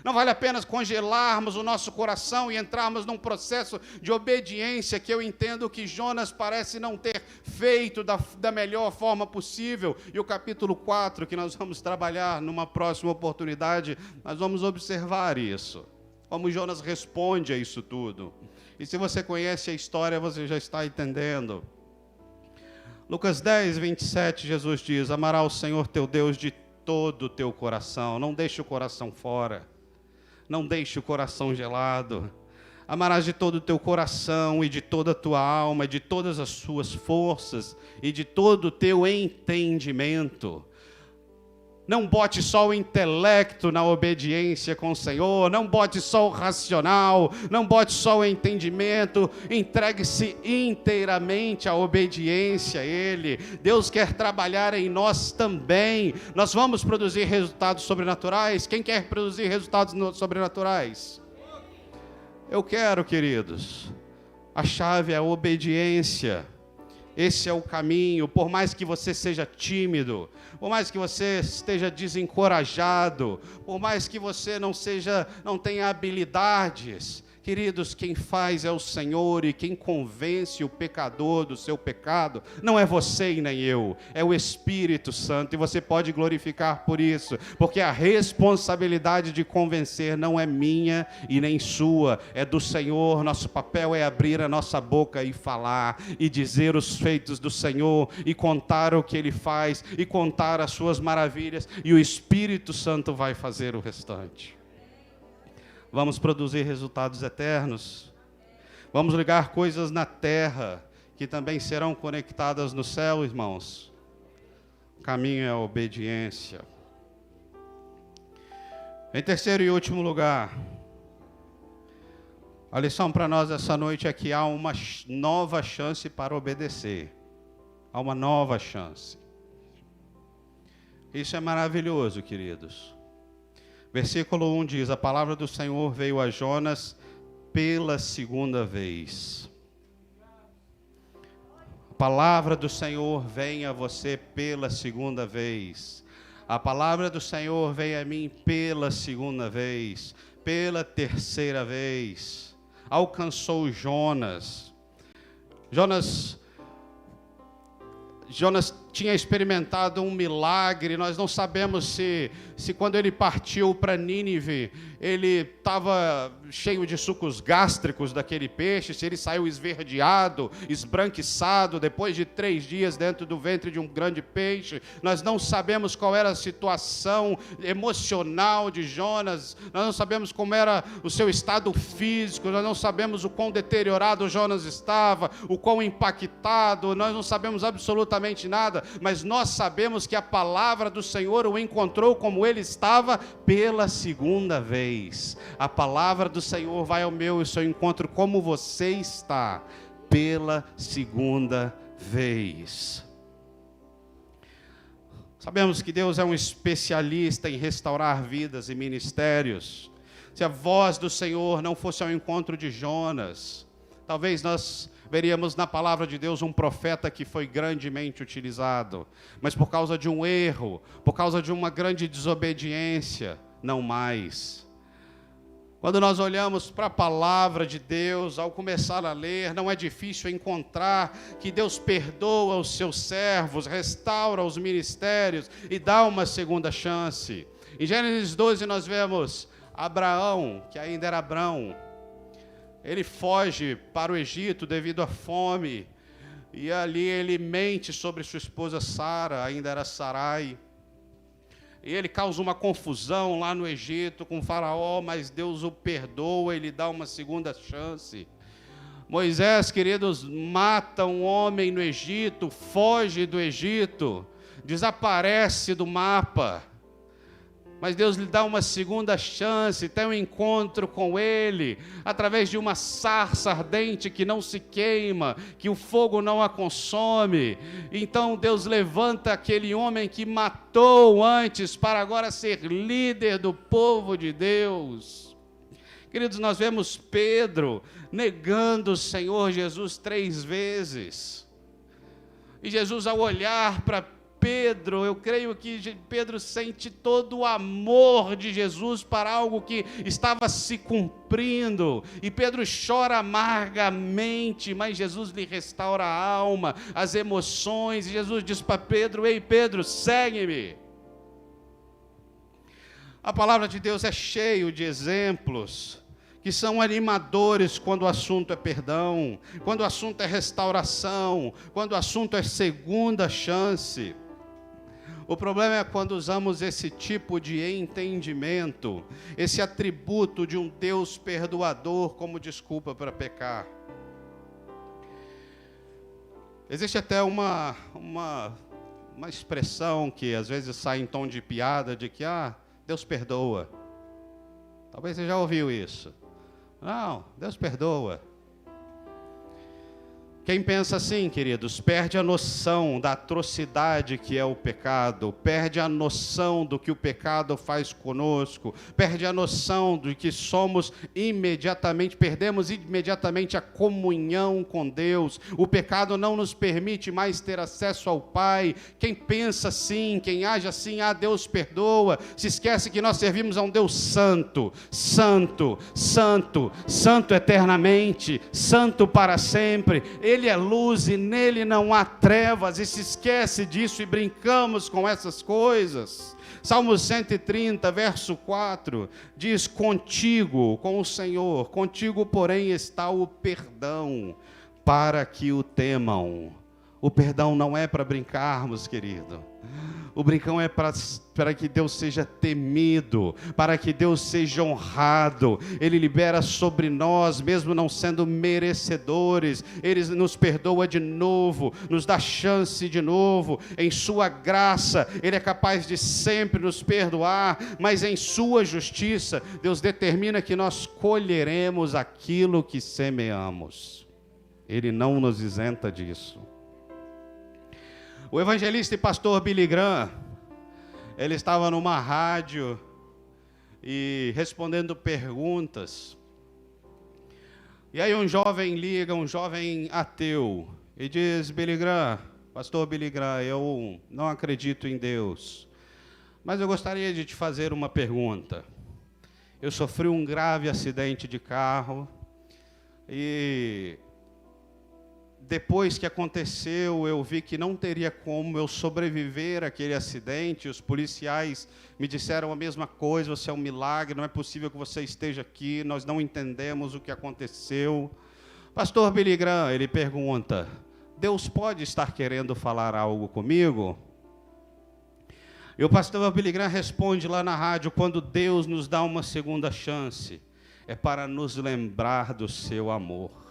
Não vale a pena congelarmos o nosso coração e entrarmos num processo de obediência que eu entendo que Jonas parece não ter feito da melhor forma possível. E o capítulo 4, que nós vamos trabalhar numa próxima oportunidade, nós vamos observar isso. Como Jonas responde a isso tudo. E se você conhece a história, você já está entendendo. Lucas 10, 27, Jesus diz: amarás o Senhor teu Deus de todo o teu coração. Não deixe o coração fora. Não deixe o coração gelado. Amarás de todo o teu coração e de toda a tua alma, e de todas as suas forças e de todo o teu entendimento. Não bote só o intelecto na obediência com o Senhor, não bote só o racional, não bote só o entendimento, entregue-se inteiramente à obediência a Ele. Deus quer trabalhar em nós também. Nós vamos produzir resultados sobrenaturais. Quem quer produzir resultados sobrenaturais? Eu quero, queridos. A chave é a obediência. Esse é o caminho. Por mais que você seja tímido, por mais que você esteja desencorajado, por mais que você não tenha habilidades, Queridos, quem faz é o Senhor, e quem convence o pecador do seu pecado não é você e nem eu, é o Espírito Santo, e você pode glorificar por isso, porque a responsabilidade de convencer não é minha e nem sua, é do Senhor. Nosso papel é abrir a nossa boca e falar, e dizer os feitos do Senhor, e contar o que Ele faz, e contar as suas maravilhas, e o Espírito Santo vai fazer o restante. Vamos produzir resultados eternos. Vamos ligar coisas na terra que também serão conectadas no céu, irmãos. O caminho é a obediência. Em terceiro e último lugar, a lição para nós essa noite é que há uma nova chance para obedecer. Há uma nova chance. Isso é maravilhoso, queridos. Versículo 1 diz: a palavra do Senhor veio a Jonas pela segunda vez. A palavra do Senhor vem a você pela segunda vez. A palavra do Senhor vem a mim pela segunda vez, pela terceira vez. Alcançou Jonas. Jonas tinha experimentado um milagre. Nós não sabemos se quando ele partiu para Nínive, ele estava cheio de sucos gástricos daquele peixe, se ele saiu esverdeado, esbranquiçado, depois de 3 dias dentro do ventre de um grande peixe. Nós não sabemos qual era a situação emocional de Jonas, nós não sabemos como era o seu estado físico, nós não sabemos o quão deteriorado Jonas estava, o quão impactado, nós não sabemos absolutamente nada, mas nós sabemos que a palavra do Senhor o encontrou como ele estava pela segunda vez. A palavra do Senhor vai ao meu e seu encontro como você está, pela segunda vez. Sabemos que Deus é um especialista em restaurar vidas e ministérios. Se a voz do Senhor não fosse ao encontro de Jonas, talvez nós veríamos na palavra de Deus um profeta que foi grandemente utilizado, mas por causa de um erro, por causa de uma grande desobediência, não mais. Quando nós olhamos para a palavra de Deus, ao começar a ler, não é difícil encontrar que Deus perdoa os seus servos, restaura os ministérios e dá uma segunda chance. Em Gênesis 12 nós vemos Abraão, que ainda era Abrão, ele foge para o Egito devido à fome, e ali ele mente sobre sua esposa Sara, ainda era Sarai, e ele causa uma confusão lá no Egito com o faraó, mas Deus o perdoa, ele dá uma segunda chance. Moisés, queridos, mata um homem no Egito, foge do Egito, desaparece do mapa, mas Deus lhe dá uma segunda chance, tem um encontro com ele, através de uma sarça ardente que não se queima, que o fogo não a consome. Então Deus levanta aquele homem que matou antes, para agora ser líder do povo de Deus. Queridos, nós vemos Pedro negando o Senhor Jesus 3 vezes. E Jesus, ao olhar para Pedro, eu creio que Pedro sente todo o amor de Jesus para algo que estava se cumprindo, e Pedro chora amargamente, mas Jesus lhe restaura a alma, as emoções, e Jesus diz para Pedro: ei Pedro, segue-me. A palavra de Deus é cheio de exemplos que são animadores quando o assunto é perdão, quando o assunto é restauração, quando o assunto é segunda chance. O problema é quando usamos esse tipo de entendimento, esse atributo de um Deus perdoador como desculpa para pecar. Existe até uma expressão que às vezes sai em tom de piada, de que Deus perdoa. Talvez você já ouviu isso. Não, Deus perdoa. Quem pensa assim, queridos, perde a noção da atrocidade que é o pecado, perde a noção do que o pecado faz conosco, perde a noção de que perdemos imediatamente a comunhão com Deus. O pecado não nos permite mais ter acesso ao Pai. Quem pensa assim, quem age assim, Deus perdoa, se esquece que nós servimos a um Deus santo, santo, santo, santo eternamente, santo para sempre. Ele é luz e nele não há trevas, e se esquece disso e brincamos com essas coisas. Salmo 130, verso 4, diz: contigo, com o Senhor, contigo, porém, está o perdão, para que o temam. O perdão não é para brincarmos, querido. O brincão é para que Deus seja temido, para que Deus seja honrado. Ele libera sobre nós, mesmo não sendo merecedores. Ele nos perdoa de novo, nos dá chance de novo. Em sua graça, Ele é capaz de sempre nos perdoar, mas em sua justiça, Deus determina que nós colheremos aquilo que semeamos. Ele não nos isenta disso. O evangelista e pastor Billy Graham, ele estava numa rádio e respondendo perguntas. E aí um jovem liga, um jovem ateu, e diz: Billy Graham, pastor Billy Graham, eu não acredito em Deus, mas eu gostaria de te fazer uma pergunta. Eu sofri um grave acidente de carro e depois que aconteceu, eu vi que não teria como eu sobreviver àquele acidente. Os policiais me disseram a mesma coisa: você é um milagre, não é possível que você esteja aqui, nós não entendemos o que aconteceu. Pastor Billy Graham, ele pergunta: Deus pode estar querendo falar algo comigo? E o pastor Billy Graham responde lá na rádio: quando Deus nos dá uma segunda chance, é para nos lembrar do seu amor.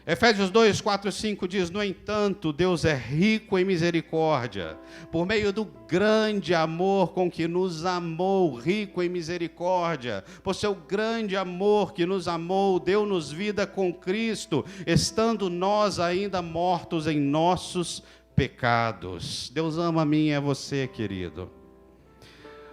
Efésios 2, 4 e 5 diz: no entanto, Deus é rico em misericórdia, por meio do grande amor com que nos amou, rico em misericórdia, por seu grande amor que nos amou, deu-nos vida com Cristo, estando nós ainda mortos em nossos pecados. Deus ama a mim e a você, querido.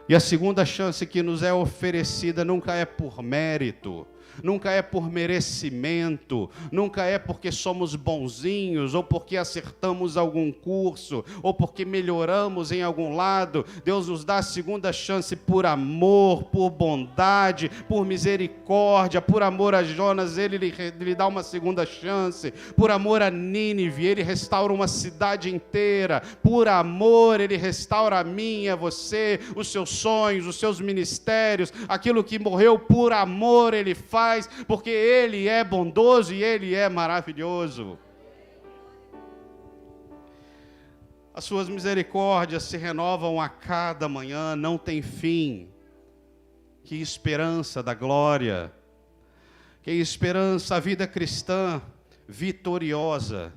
E a segunda chance que nos é oferecida nunca é por mérito, nunca é por merecimento, nunca é porque somos bonzinhos, ou porque acertamos algum curso, ou porque melhoramos em algum lado. Deus nos dá a segunda chance por amor, por bondade, por misericórdia. Por amor a Jonas, Ele lhe dá uma segunda chance. Por amor a Nínive, Ele restaura uma cidade inteira. Por amor, Ele restaura a mim e a você, os seus sonhos, os seus ministérios, aquilo que morreu. Por amor Ele faz, porque Ele é bondoso e Ele é maravilhoso. As suas misericórdias se renovam a cada manhã, não tem fim. Que esperança da glória, que esperança. A vida cristã vitoriosa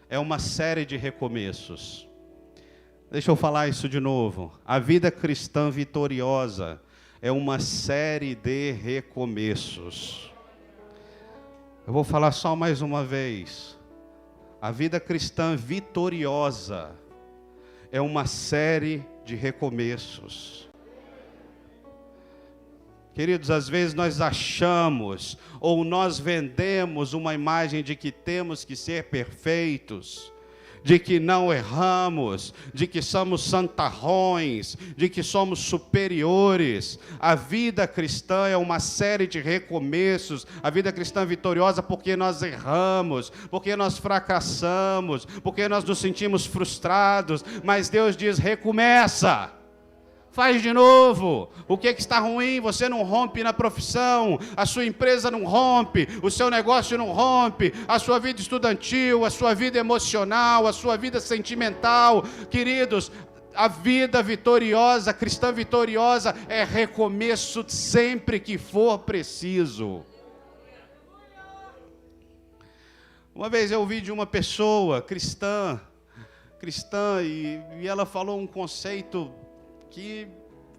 é uma série de recomeços. Deixa eu falar isso de novo. A vida cristã vitoriosa é uma série de recomeços. Eu vou falar só mais uma vez. A vida cristã vitoriosa é uma série de recomeços. Queridos, às vezes nós achamos, ou nós vendemos uma imagem de que temos que ser perfeitos, de que não erramos, de que somos santarrões, de que somos superiores. A vida cristã é uma série de recomeços. A vida cristã vitoriosa porque nós erramos, porque nós fracassamos, porque nós nos sentimos frustrados, mas Deus diz: recomeça. Faz de novo. O que está ruim? Você não rompe na profissão, a sua empresa não rompe, o seu negócio não rompe, a sua vida estudantil, a sua vida emocional, a sua vida sentimental. Queridos, a vida vitoriosa, cristã vitoriosa, é recomeço sempre que for preciso. Uma vez eu ouvi de uma pessoa cristã, e ela falou um conceito que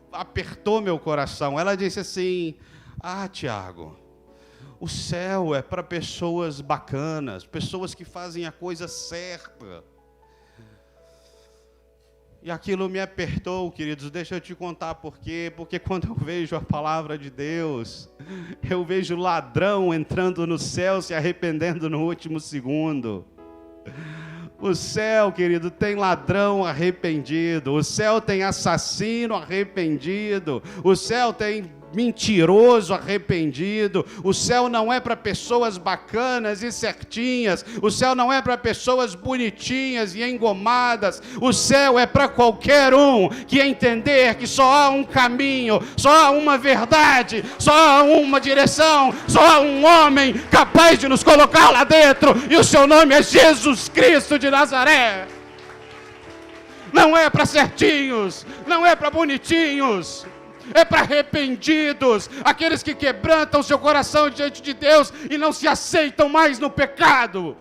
apertou meu coração. Ela disse assim: Tiago, O céu é para pessoas bacanas, pessoas que fazem a coisa certa. E aquilo me apertou, queridos, deixa eu te contar por quê. Porque quando eu vejo a palavra de Deus, eu vejo ladrão entrando no céu, se arrependendo no último segundo. O céu, querido, tem ladrão arrependido. O céu tem assassino arrependido. O céu tem mentiroso arrependido. O céu não é para pessoas bacanas e certinhas. O céu não é para pessoas bonitinhas e engomadas. O céu é para qualquer um que entender que só há um caminho, só há uma verdade, só há uma direção, só há um homem capaz de nos colocar lá dentro, e o seu nome é Jesus Cristo de Nazaré. Não é para certinhos, não é para bonitinhos, é para arrependidos, aqueles que quebrantam seu coração diante de Deus e não se aceitam mais no pecado.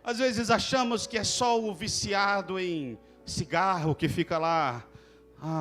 Às vezes achamos que é só o viciado em cigarro que fica lá.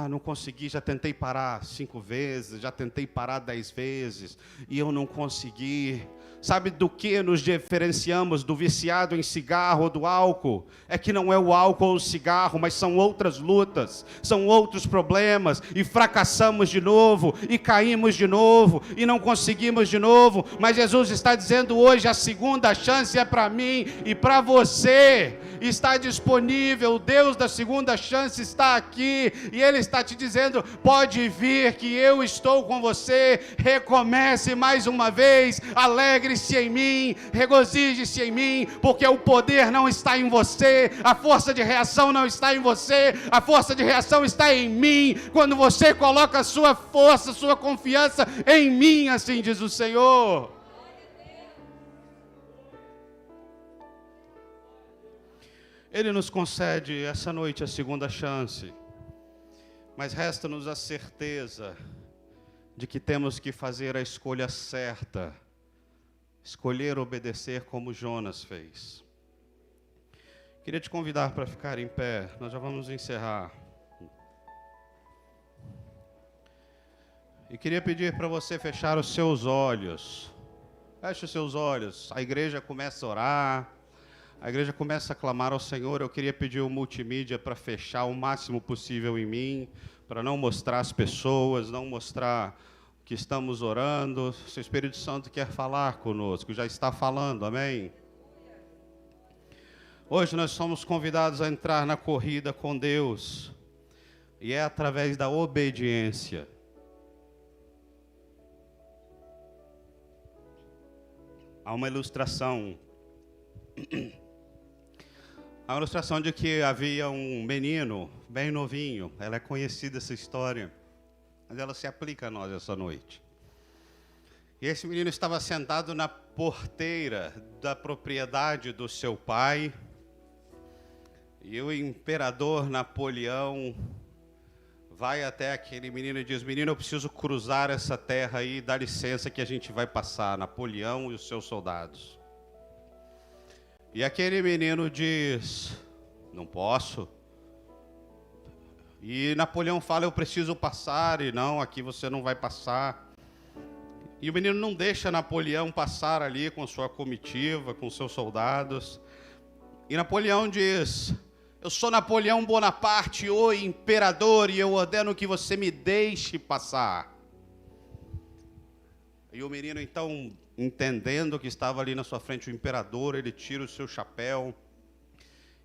Não consegui, já tentei parar 5 vezes, já tentei parar 10 vezes, e eu não consegui. Sabe do que nos diferenciamos do viciado em cigarro ou do álcool? É que não é o álcool ou o cigarro, mas são outras lutas, são outros problemas, e fracassamos de novo, e caímos de novo, e não conseguimos de novo. Mas Jesus está dizendo hoje, a segunda chance é para mim e para você. Está disponível, o Deus da segunda chance está aqui, e Ele está te dizendo, pode vir que eu estou com você, recomece mais uma vez, alegre-se em mim, regozije-se em mim, porque o poder não está em você, a força de reação não está em você, a força de reação está em mim, quando você coloca a sua força, sua confiança em mim, assim diz o Senhor. Ele nos concede essa noite a segunda chance, mas resta-nos a certeza de que temos que fazer a escolha certa, escolher obedecer como Jonas fez. Queria te convidar para ficar em pé, nós já vamos encerrar. E queria pedir para você fechar os seus olhos. Feche os seus olhos, a igreja começa a orar. A igreja começa a clamar ao Senhor. Eu queria pedir o multimídia para fechar o máximo possível em mim, para não mostrar as pessoas, não mostrar que estamos orando. Se o Espírito Santo quer falar conosco, já está falando, amém? Hoje nós somos convidados a entrar na corrida com Deus, e é através da obediência. Há uma ilustração. A ilustração de que havia um menino bem novinho. Ela é conhecida, essa história, mas ela se aplica a nós essa noite. E esse menino estava sentado na porteira da propriedade do seu pai, e o imperador Napoleão vai até aquele menino e diz: menino, eu preciso cruzar essa terra aí, dá licença que a gente vai passar, Napoleão e os seus soldados. E aquele menino diz: não posso. E Napoleão fala: eu preciso passar. E não, aqui você não vai passar. E o menino não deixa Napoleão passar ali com sua comitiva, com seus soldados. E Napoleão diz: eu sou Napoleão Bonaparte, o imperador, e eu ordeno que você me deixe passar. E o menino, então, entendendo que estava ali na sua frente o imperador, ele tira o seu chapéu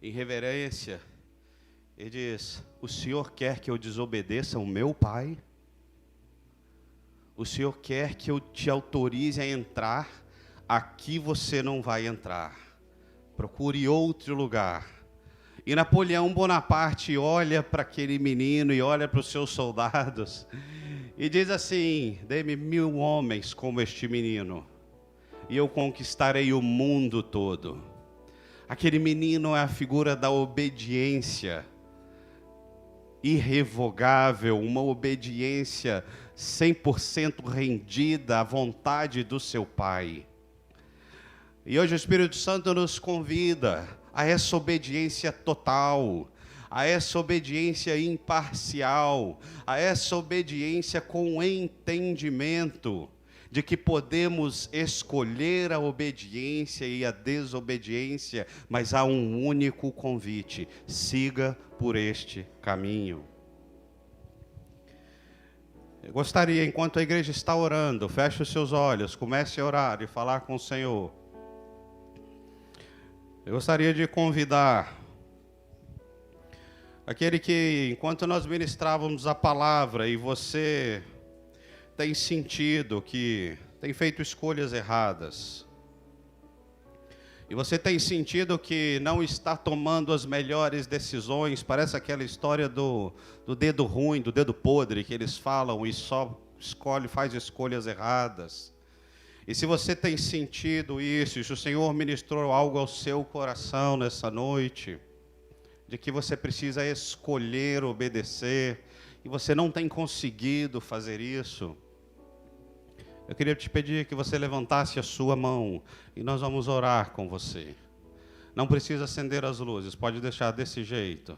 em reverência e diz: o senhor quer que eu desobedeça o meu pai? O senhor quer que eu te autorize a entrar? Aqui você não vai entrar. Procure outro lugar. E Napoleão Bonaparte olha para aquele menino e olha para os seus soldados e diz assim: dê-me 1000 homens como este menino, e eu conquistarei o mundo todo. Aquele menino é a figura da obediência irrevogável, uma obediência 100% rendida à vontade do seu pai. E hoje o Espírito Santo nos convida a essa obediência total, a essa obediência imparcial, a essa obediência com entendimento de que podemos escolher a obediência e a desobediência, mas há um único convite: siga por este caminho. Eu gostaria, enquanto a igreja está orando, feche os seus olhos, comece a orar e falar com o Senhor. Eu gostaria de convidar aquele que, enquanto nós ministrávamos a palavra e você tem sentido que tem feito escolhas erradas, e você tem sentido que não está tomando as melhores decisões, parece aquela história do dedo ruim, do dedo podre, que eles falam e só faz escolhas erradas. E se você tem sentido isso, e se o Senhor ministrou algo ao seu coração nessa noite, de que você precisa escolher obedecer, e você não tem conseguido fazer isso, eu queria te pedir que você levantasse a sua mão, e nós vamos orar com você. Não precisa acender as luzes, pode deixar desse jeito.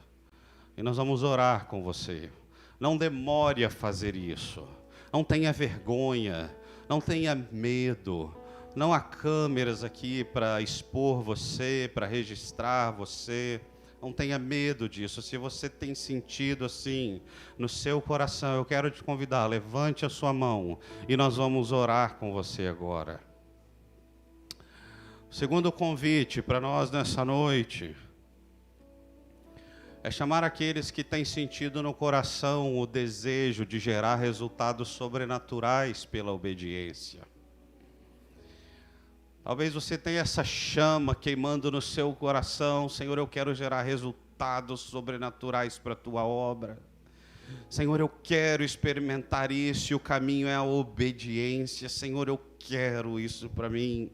E nós vamos orar com você. Não demore a fazer isso. Não tenha vergonha, não tenha medo. Não há câmeras aqui para expor você, para registrar você. Não tenha medo disso. Se você tem sentido assim no seu coração, eu quero te convidar, levante a sua mão e nós vamos orar com você agora. O segundo convite para nós nessa noite é chamar aqueles que têm sentido no coração o desejo de gerar resultados sobrenaturais pela obediência. Talvez você tenha essa chama queimando no seu coração: Senhor, eu quero gerar resultados sobrenaturais para a tua obra. Senhor, eu quero experimentar isso, e o caminho é a obediência. Senhor, eu quero isso para mim.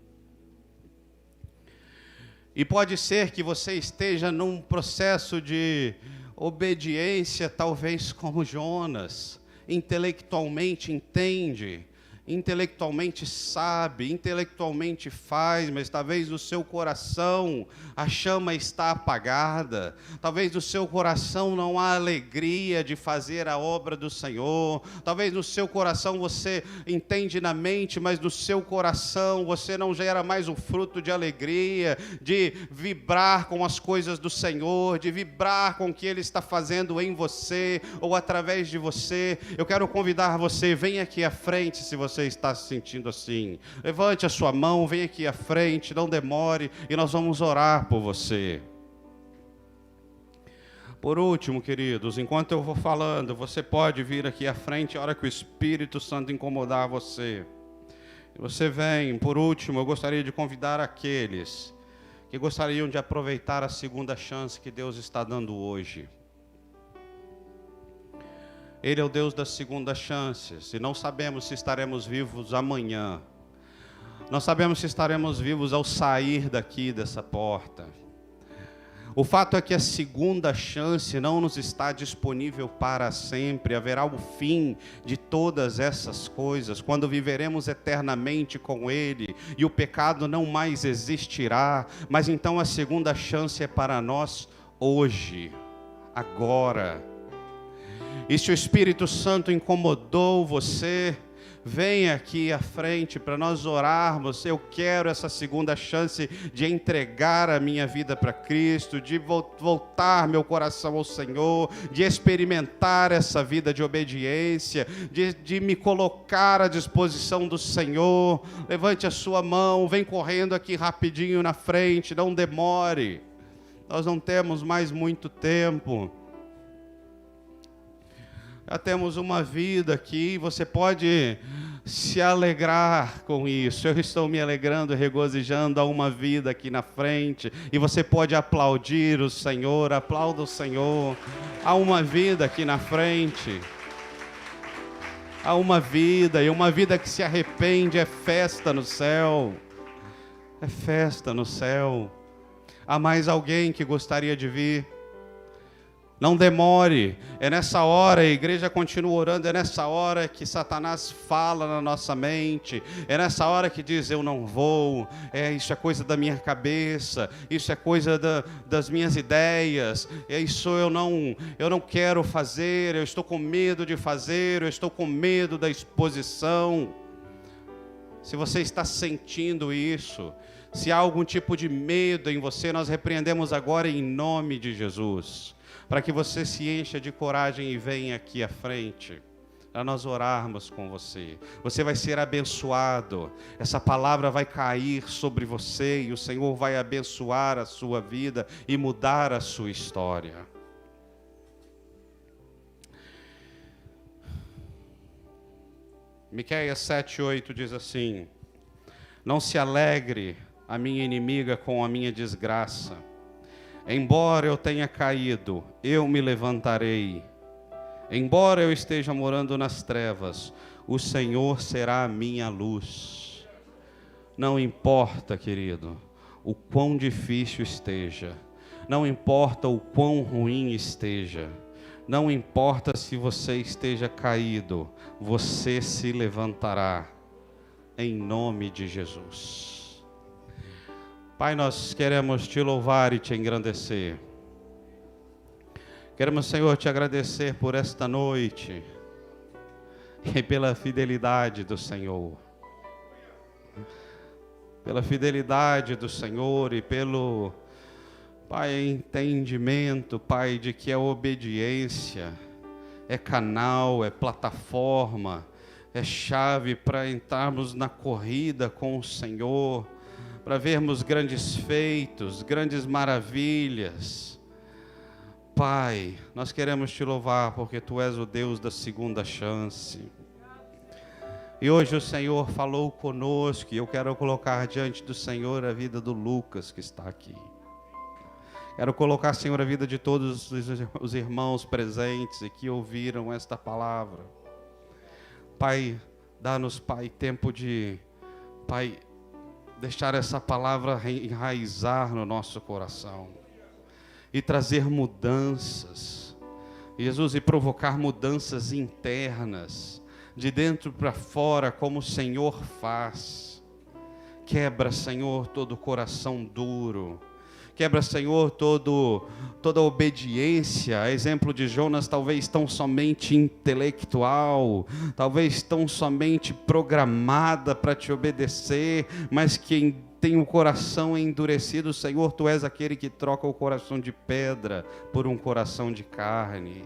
E pode ser que você esteja num processo de obediência, talvez como Jonas, intelectualmente entende, intelectualmente sabe, intelectualmente faz, mas talvez no seu coração a chama está apagada, talvez no seu coração não há alegria de fazer a obra do Senhor, talvez no seu coração você entende na mente, mas no seu coração você não gera mais o fruto de alegria, de vibrar com as coisas do Senhor, de vibrar com o que Ele está fazendo em você ou através de você. Eu quero convidar você, venha aqui à frente se você está se sentindo assim. Levante a sua mão, venha aqui à frente, não demore, e nós vamos orar por você. Por último, queridos, enquanto eu vou falando, você pode vir aqui à frente a hora que o Espírito Santo incomodar você. Você vem. Por último, eu gostaria de convidar aqueles que gostariam de aproveitar a segunda chance que Deus está dando hoje. Ele é o Deus das segundas chances, e não sabemos se estaremos vivos amanhã. Não sabemos se estaremos vivos ao sair daqui dessa porta. O fato é que a segunda chance não nos está disponível para sempre. Haverá o fim de todas essas coisas, quando viveremos eternamente com Ele, e o pecado não mais existirá. Mas então a segunda chance é para nós hoje, agora. E se o Espírito Santo incomodou você, venha aqui à frente para nós orarmos. Eu quero essa segunda chance de entregar a minha vida para Cristo, de voltar meu coração ao Senhor, de experimentar essa vida de obediência, de me colocar à disposição do Senhor. Levante a sua mão, vem correndo aqui rapidinho na frente, não demore. Nós não temos mais muito tempo. Já temos uma vida aqui, você pode se alegrar com isso. Eu estou me alegrando, regozijando a uma vida aqui na frente. E você pode aplaudir o Senhor, aplauda o Senhor. Há uma vida aqui na frente. Há uma vida, e uma vida que se arrepende é festa no céu. É festa no céu. Há mais alguém que gostaria de vir? Não demore, é nessa hora, a igreja continua orando, é nessa hora que Satanás fala na nossa mente, é nessa hora que diz, eu não vou, isso é coisa da minha cabeça, isso é coisa das minhas ideias, isso eu não quero fazer, eu estou com medo de fazer, eu estou com medo da exposição. Se você está sentindo isso, se há algum tipo de medo em você, nós repreendemos agora em nome de Jesus, para que você se encha de coragem e venha aqui à frente, para nós orarmos com você. Você vai ser abençoado, essa palavra vai cair sobre você e o Senhor vai abençoar a sua vida e mudar a sua história. Miqueias 7:8 diz assim: não se alegre a minha inimiga com a minha desgraça. Embora eu tenha caído, eu me levantarei. Embora eu esteja morando nas trevas, o Senhor será a minha luz. Não importa, querido, o quão difícil esteja. Não importa o quão ruim esteja. Não importa se você esteja caído, você se levantará. Em nome de Jesus. Pai, nós queremos te louvar e te engrandecer. Queremos, Senhor, te agradecer por esta noite e pela fidelidade do Senhor. Pela fidelidade do Senhor e pelo, Pai, entendimento, Pai, de que a obediência é canal, é plataforma, é chave para entrarmos na corrida com o Senhor, para vermos grandes feitos, grandes maravilhas. Pai, nós queremos te louvar porque Tu és o Deus da segunda chance. E hoje o Senhor falou conosco e eu quero colocar diante do Senhor a vida do Lucas que está aqui. Quero colocar, Senhor, a vida de todos os irmãos presentes e que ouviram esta palavra. Pai, dá-nos, Pai, tempo de, Pai, deixar essa palavra enraizar no nosso coração e trazer mudanças, Jesus, e provocar mudanças internas, de dentro para fora, como o Senhor faz. Quebra, Senhor, todo o coração duro. Quebra, Senhor, toda obediência, a exemplo de Jonas, talvez tão somente intelectual, talvez tão somente programada para te obedecer, mas que tem o coração endurecido. Senhor, Tu és aquele que troca o coração de pedra por um coração de carne.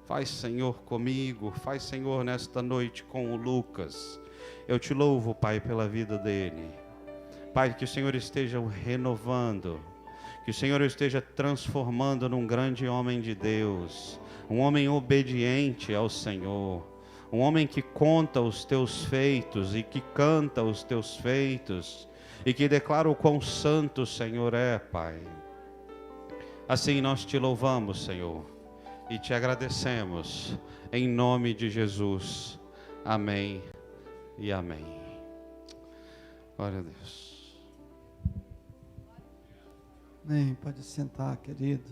Faz, Senhor, comigo, faz, Senhor, nesta noite com o Lucas. Eu te louvo, Pai, pela vida dele. Pai, que o Senhor esteja o renovando, que o Senhor esteja transformando num grande homem de Deus, um homem obediente ao Senhor, um homem que conta os Teus feitos e que canta os Teus feitos e que declara o quão santo o Senhor é, Pai. Assim nós te louvamos, Senhor, e te agradecemos, em nome de Jesus. Amém e amém. Glória a Deus. Amém. Pode sentar, querido.